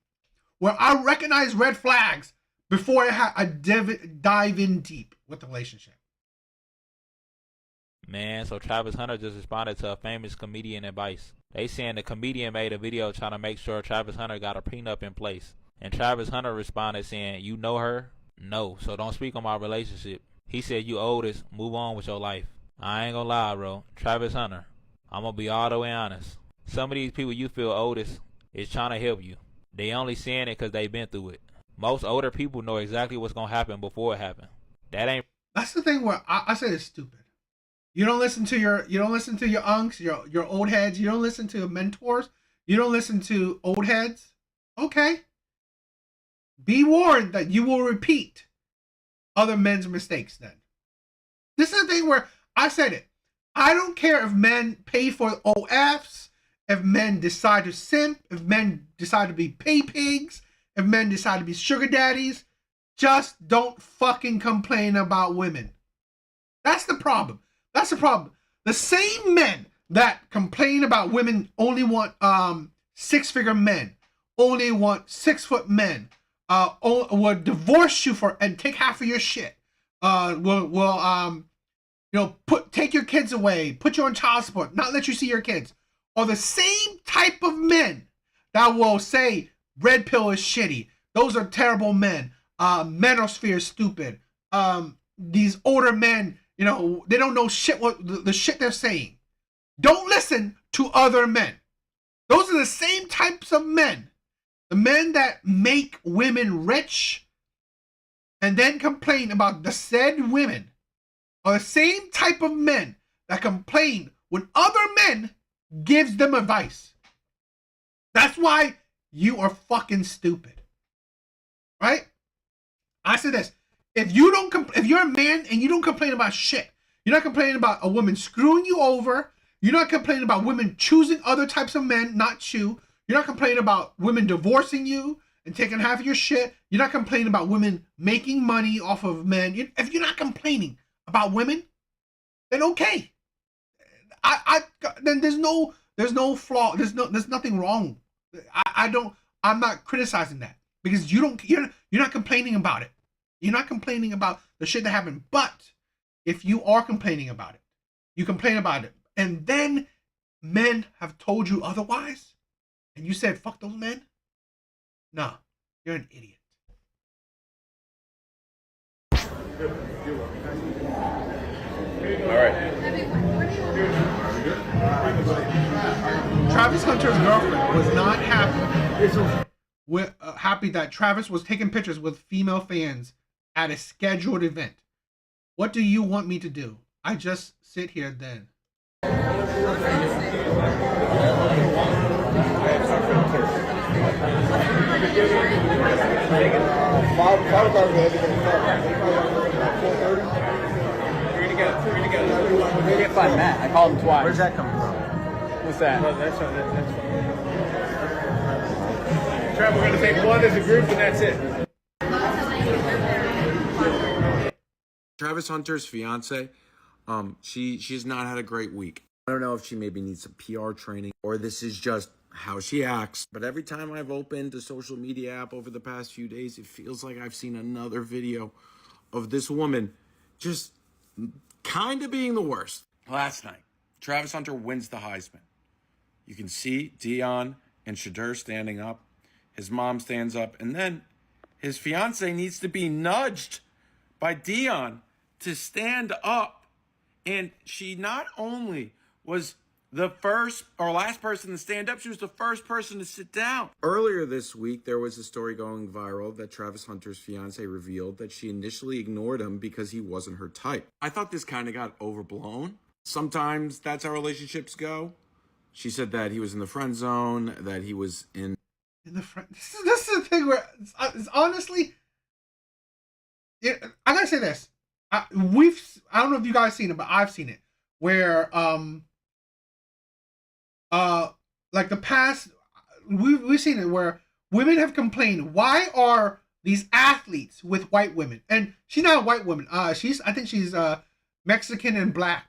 Where I recognize red flags before I dive in deep with the relationship. Man, so Travis Hunter just responded to a famous comedian advice. They saying the comedian made a video trying to make sure Travis Hunter got a prenup in place. And Travis Hunter responded saying, you know her? No, so don't speak on my relationship. He said, you oldest, move on with your life. I ain't gonna lie, bro. Travis Hunter, I'm gonna be all the way honest. Some of these people you feel oldest is trying to help you. They only saying it because they been through it. Most older people know exactly what's gonna happen before it happen. That's the thing where I say it's stupid. You don't listen to your unks, your old heads. You don't listen to your mentors. You don't listen to old heads. Okay. Be warned that you will repeat other men's mistakes then. This is the thing where I said it. I don't care if men pay for OFs, if men decide to simp, if men decide to be pay pigs, if men decide to be sugar daddies. Just don't fucking complain about women. That's the problem. That's the problem. The same men that complain about women only want 6-figure men, only want 6-foot men, will divorce you and take half of your shit. Take your kids away, put you on child support, not let you see your kids, are the same type of men that will say red pill is shitty. Those are terrible men. Manosphere is stupid. These older men, they don't know shit what the shit they're saying. Don't listen to other men. Those are the same types of men. The men that make women rich and then complain about the said women are the same type of men that complain when other men gives them advice. That's why you are fucking stupid. Right? I said this. If you're a man and you don't complain about shit, you're not complaining about a woman screwing you over, You're not complaining about women choosing other types of men, not you. You're not complaining about women divorcing you and taking half of your shit. You're not complaining about women making money off of men. If you're not complaining about women, then okay. Then there's no flaw. There's nothing wrong. I'm not criticizing that because you're not complaining about it. You're not complaining about the shit that happened. But if you are complaining about it, you complain about it, and then men have told you otherwise, and you said fuck those men. Nah, you're an idiot. All right. Travis Hunter's girlfriend was not happy that Travis was taking pictures with female fans at a scheduled event. What do you want me to do? I just sit here then. We're gonna get find Matt. I called him twice. Where's that coming from? What's that? Oh, that's fine. Trev, we're gonna take one as a group, and that's it. Travis Hunter's fiance, she's not had a great week. I don't know if she maybe needs some PR training or this is just how she acts. But every time I've opened a social media app over the past few days, it feels like I've seen another video of this woman just kind of being the worst. Last night, Travis Hunter wins the Heisman. You can see Dion and Shadur standing up. His mom stands up. And then his fiance needs to be nudged by Dion to stand up. And she not only was the first or last person to stand up, she was the first person to sit down. Earlier this week, there was a story going viral that Travis Hunter's fiance revealed that she initially ignored him because he wasn't her type. I thought this kind of got overblown. Sometimes that's how relationships go. She said that he was in the friend zone, that he was in the friend. This is the thing where it's honestly, I gotta say this. I don't know if you guys seen it, but I've seen it where like the past we've seen it where women have complained, why are these athletes with white women? And she's not a white woman. I think she's Mexican and black,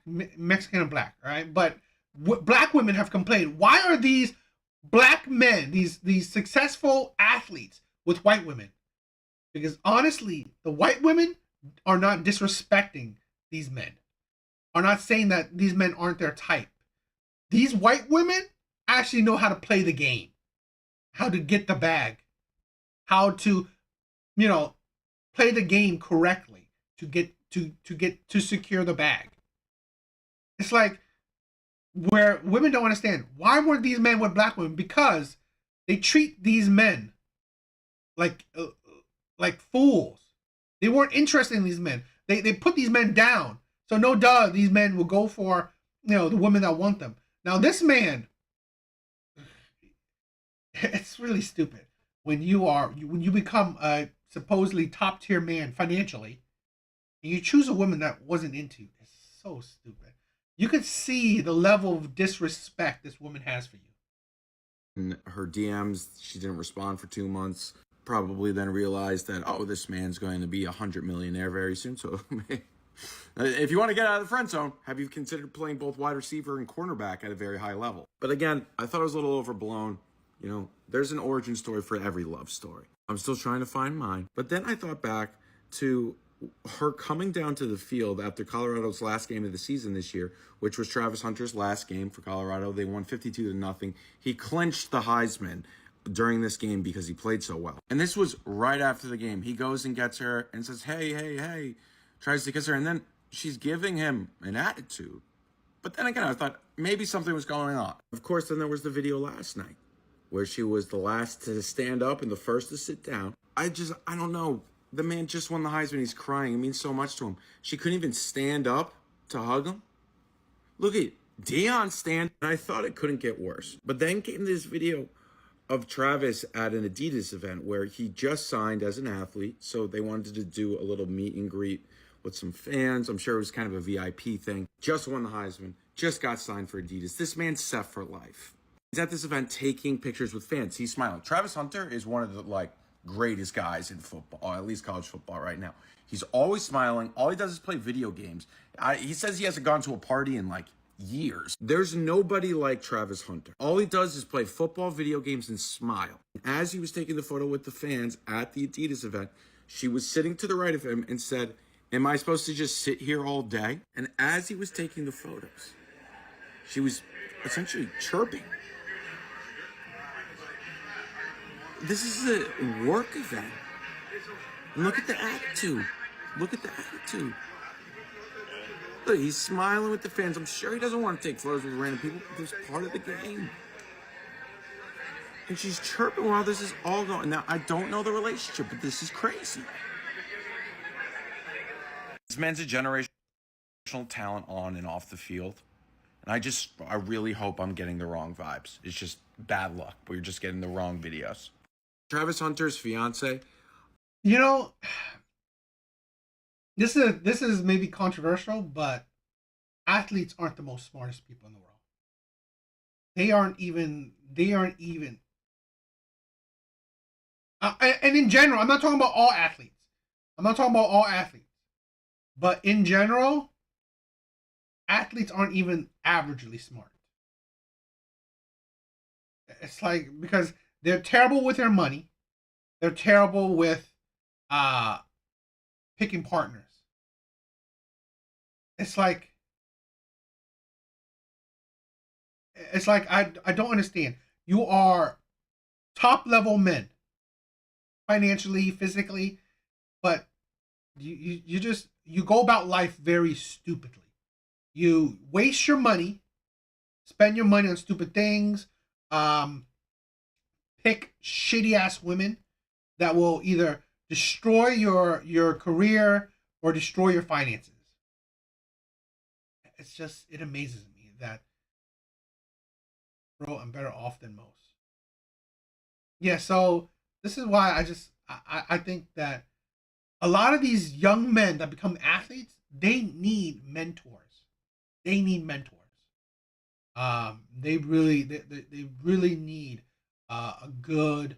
right? But black women have complained, why are these black men, these successful athletes with white women? Because honestly, the white women are not disrespecting these men, are not saying that these men aren't their type. These white women actually know how to play the game, how to get the bag, how to, play the game correctly to secure the bag. It's like where women don't understand, why weren't these men with black women? Because they treat these men like fools. They weren't interested in these men. They put these men down. So no duh, these men will go for, the women that want them. Now this man, it's really stupid when you become a supposedly top tier man financially, and you choose a woman that wasn't into you. It's so stupid. You could see the level of disrespect this woman has for you. In her DMs, she didn't respond for 2 months. Probably then realized that, this man's going to be a 100 millionaire very soon. So if you want to get out of the friend zone, have you considered playing both wide receiver and cornerback at a very high level? But again, I thought it was a little overblown. There's an origin story for every love story. I'm still trying to find mine. But then I thought back to her coming down to the field after Colorado's last game of the season this year, which was Travis Hunter's last game for Colorado. They won 52-0. He clinched the Heisman during this game because he played so well. And this was right after the game. He goes and gets her and says, hey, tries to kiss her, and then she's giving him an attitude. But then again, I thought maybe something was going on. Of course, then there was the video last night where she was the last to stand up and the first to sit down. I don't know. The man just won the Heisman. He's crying. It means so much to him. She couldn't even stand up to hug him. Look at Dion stand. I thought it couldn't get worse. But then came this video of Travis at an Adidas event where he just signed as an athlete. So they wanted to do a little meet and greet with some fans. I'm sure it was kind of a VIP thing. Just won the Heisman, just got signed for Adidas. This man's set for life. He's at this event taking pictures with fans. He's smiling. Travis Hunter is one of the greatest guys in football, or at least college football right now. He's always smiling. All he does is play video games. He says he hasn't gone to a party in years. There's nobody like Travis Hunter. All he does is play football, video games, and smile. As he was taking the photo with the fans at the Adidas event, she was sitting to the right of him and said, "Am I supposed to just sit here all day?" And as he was taking the photos, she was essentially chirping. This is a work event. And look at the attitude. Look at the attitude. Look, he's smiling with the fans. I'm sure he doesn't want to take photos with random people, but it's part of the game. And she's chirping while this is all going. Now, I don't know the relationship, but this is crazy. This man's a generational talent on and off the field. And I really hope I'm getting the wrong vibes. It's just bad luck. We're just getting the wrong videos. Travis Hunter's fiance. You know, this is maybe controversial, but athletes aren't the most smartest people in the world. They aren't even. And in general, I'm not talking about all athletes. But in general, athletes aren't even averagely smart. It's because they're terrible with their money. They're terrible with picking partners. It's like I don't understand. You are top level men, financially, physically, but you go about life very stupidly. You waste your money, spend your money on stupid things, pick shitty ass women that will either destroy your career or destroy your finances. It amazes me that, bro, I'm better off than most. Yeah, so this is why I think that a lot of these young men that become athletes, they need mentors. They really need a good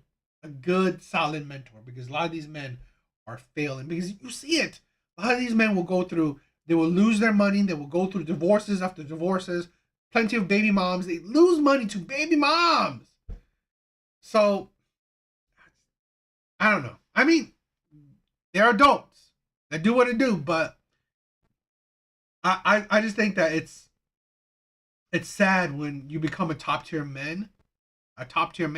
solid mentor, because a lot of these men are failing, because you see it. A lot of these men they will lose their money. They will go through divorces after divorces. Plenty of baby moms. They lose money to baby moms. So, I don't know. I mean, they're adults. They do what they do, but I just think that it's sad when you become a top tier man, and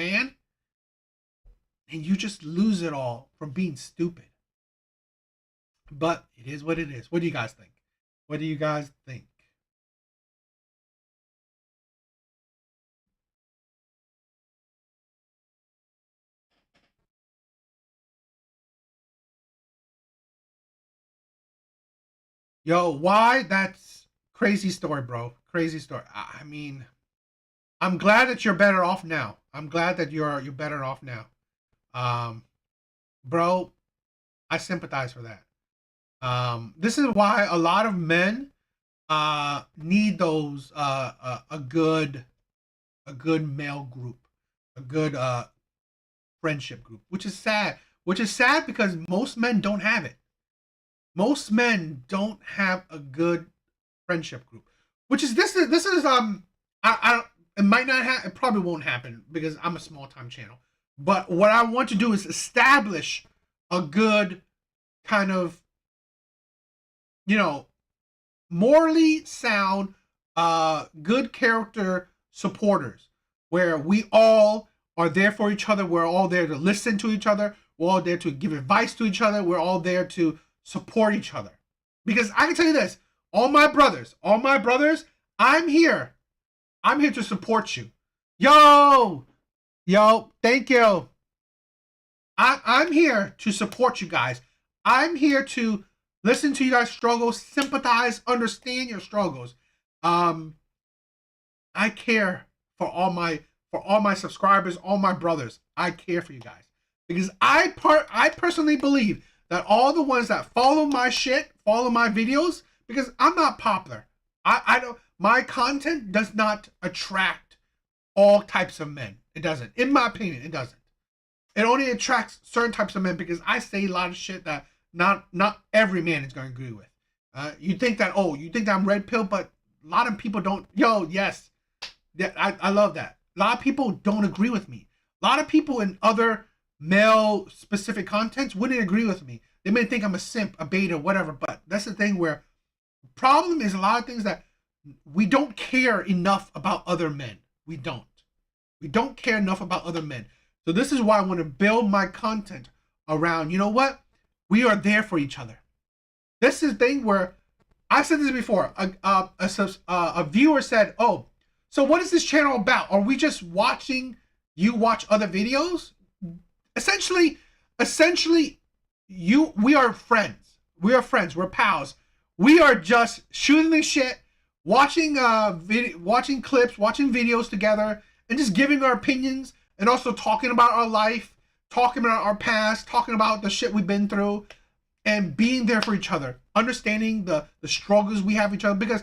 you just lose it all from being stupid. But it is what it is. What do you guys think? Yo, why? That's crazy story, bro. Crazy story. I mean, I'm glad that you're better off now. I'm glad that you're better off now. Bro, I sympathize for that. This is why a lot of men need those a good male group, a good friendship group, which is sad. Which is sad because most men don't have it. Most men don't have a good friendship group. Which is this is it might not happen. It probably won't happen because I'm a small time channel. But what I want to do is establish a good kind of, morally sound, good character supporters, where we all are there for each other. We're all there to listen to each other. We're all there to give advice to each other. We're all there to support each other. Because I can tell you this, all my brothers, I'm here to support you. Yo, thank you. I'm here to support you guys. I'm here to listen to you guys' struggles, sympathize, understand your struggles. I care for all my subscribers, all my brothers. I care for you guys because I personally believe that all the ones that follow my shit, follow my videos because I'm not popular. I don't. My content does not attract all types of men. It doesn't. In my opinion, it doesn't. It only attracts certain types of men because I say a lot of shit that not every man is going to agree with. You think that I'm red pill, but a lot of people don't. Yo, yes, yeah, I love that. A lot of people don't agree with me. A lot of people in other male specific contents wouldn't agree with me. They may think I'm a simp, a beta, whatever. But that's the thing where problem is a lot of things that we don't care enough about other men. We don't care enough about other men. So this is why I want to build my content around, you know what? We are there for each other. This is the thing where I said this before. A viewer said, "Oh, so what is this channel about? Are we just watching you watch other videos?" Essentially, we are friends. We are friends. We're pals. We are just shooting the shit, watching clips, watching videos together, and just giving our opinions, and also talking about our life, talking about our past, talking about the shit we've been through, and being there for each other, understanding the struggles we have each other. Because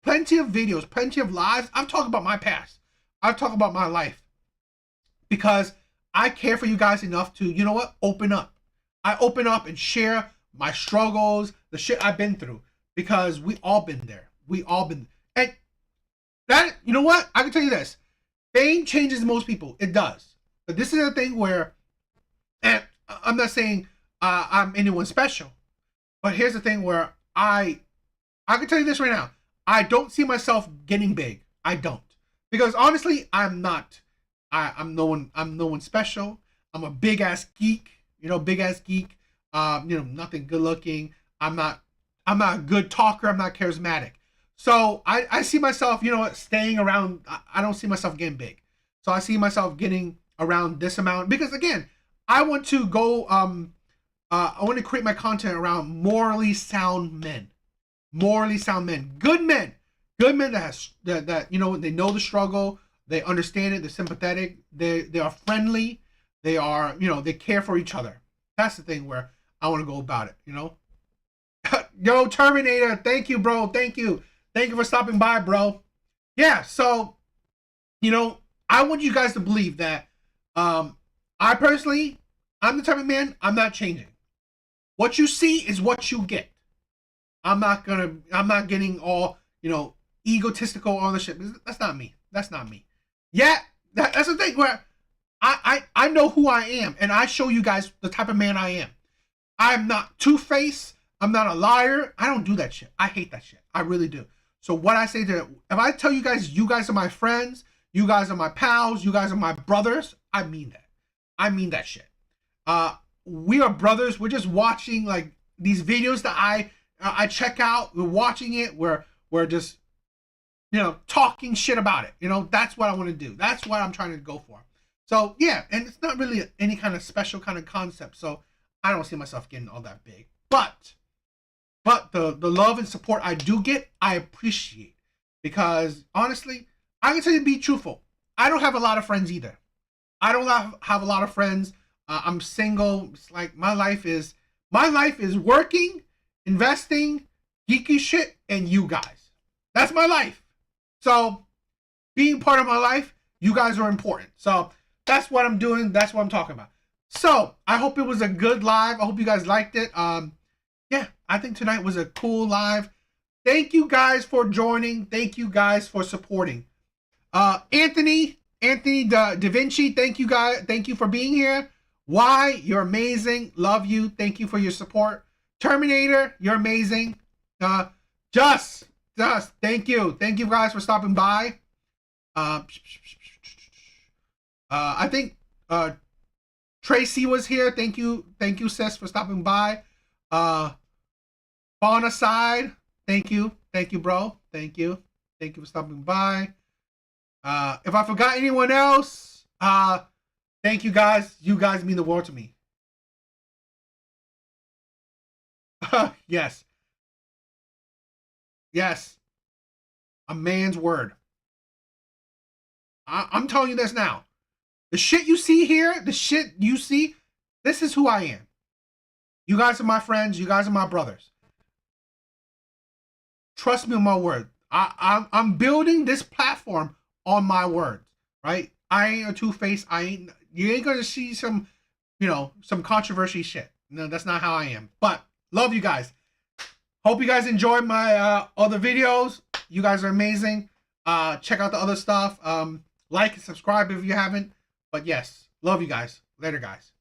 plenty of videos, plenty of lives, I've talked about my past. I've talked about my life. Because I care for you guys enough to, you know what, open up. I open up and share my struggles, the shit I've been through. Because we all been there. We all been. And that, you know what, I can tell you this. Fame changes most people. It does. But this is a thing where, and I'm not saying I'm anyone special. But here's the thing where I can tell you this right now. I don't see myself getting big. I don't. Because honestly, I'm not. I'm no one special. I'm a big ass geek, big ass geek. Nothing good looking. I'm not a good talker. I'm not charismatic. So I see myself, staying around. I don't see myself getting big. So I see myself getting around this amount because again, I want to go. I want to create my content around morally sound men, good men that they know the struggle. They understand it. They're sympathetic. They are friendly. They are, they care for each other. That's the thing where I want to go about it, Yo, Terminator, thank you, bro. Thank you for stopping by, bro. Yeah, so, I want you guys to believe that I personally, I'm the type of man, I'm not changing. What you see is what you get. I'm not getting all, egotistical on the shit. That's not me. Yeah, that's the thing where I know who I am, and I show you guys the type of man I am. I'm not two-faced. I'm not a liar. I don't do that shit. I hate that shit. I really do. So what I say to, if I tell you guys are my friends, you guys are my pals, you guys are my brothers, I mean that. I mean that shit. We are brothers. We're just watching like these videos that I check out. We're watching it. We're just talking shit about it. That's what I want to do. That's what I'm trying to go for. So yeah, and it's not really any kind of special kind of concept. So I don't see myself getting all that big. But the love and support I do get, I appreciate. Because honestly, I can tell you to be truthful. I don't have a lot of friends either. I don't have a lot of friends. I'm single. It's like my life is working, investing, geeky shit, and you guys. That's my life. So being part of my life, you guys are important. So that's what I'm doing. That's what I'm talking about. So I hope it was a good live. I hope you guys liked it. Yeah, I think tonight was a cool live. Thank you guys for joining. Thank you guys for supporting. Anthony Da Vinci, thank you guys. Thank you for being here. Why? You're amazing. Love you. Thank you for your support. Terminator, you're amazing. Just, thank you. Thank you guys for stopping by. I think Tracy was here. Thank you, sis, for stopping by. Fauna Side, thank you, bro. Thank you for stopping by. If I forgot anyone else, thank you guys. You guys mean the world to me. Yes. A man's word. I'm telling you this now. The shit you see here, this is who I am. You guys are my friends. You guys are my brothers. trust me on my word. I'm building this platform on my words, right? I ain't a two-faced. You ain't gonna see some, some controversy shit. No, that's not how I am. But love you guys. Hope you guys enjoyed my other videos. You guys are amazing. Check out the other stuff. Like and subscribe if you haven't. But yes, love you guys. Later, guys.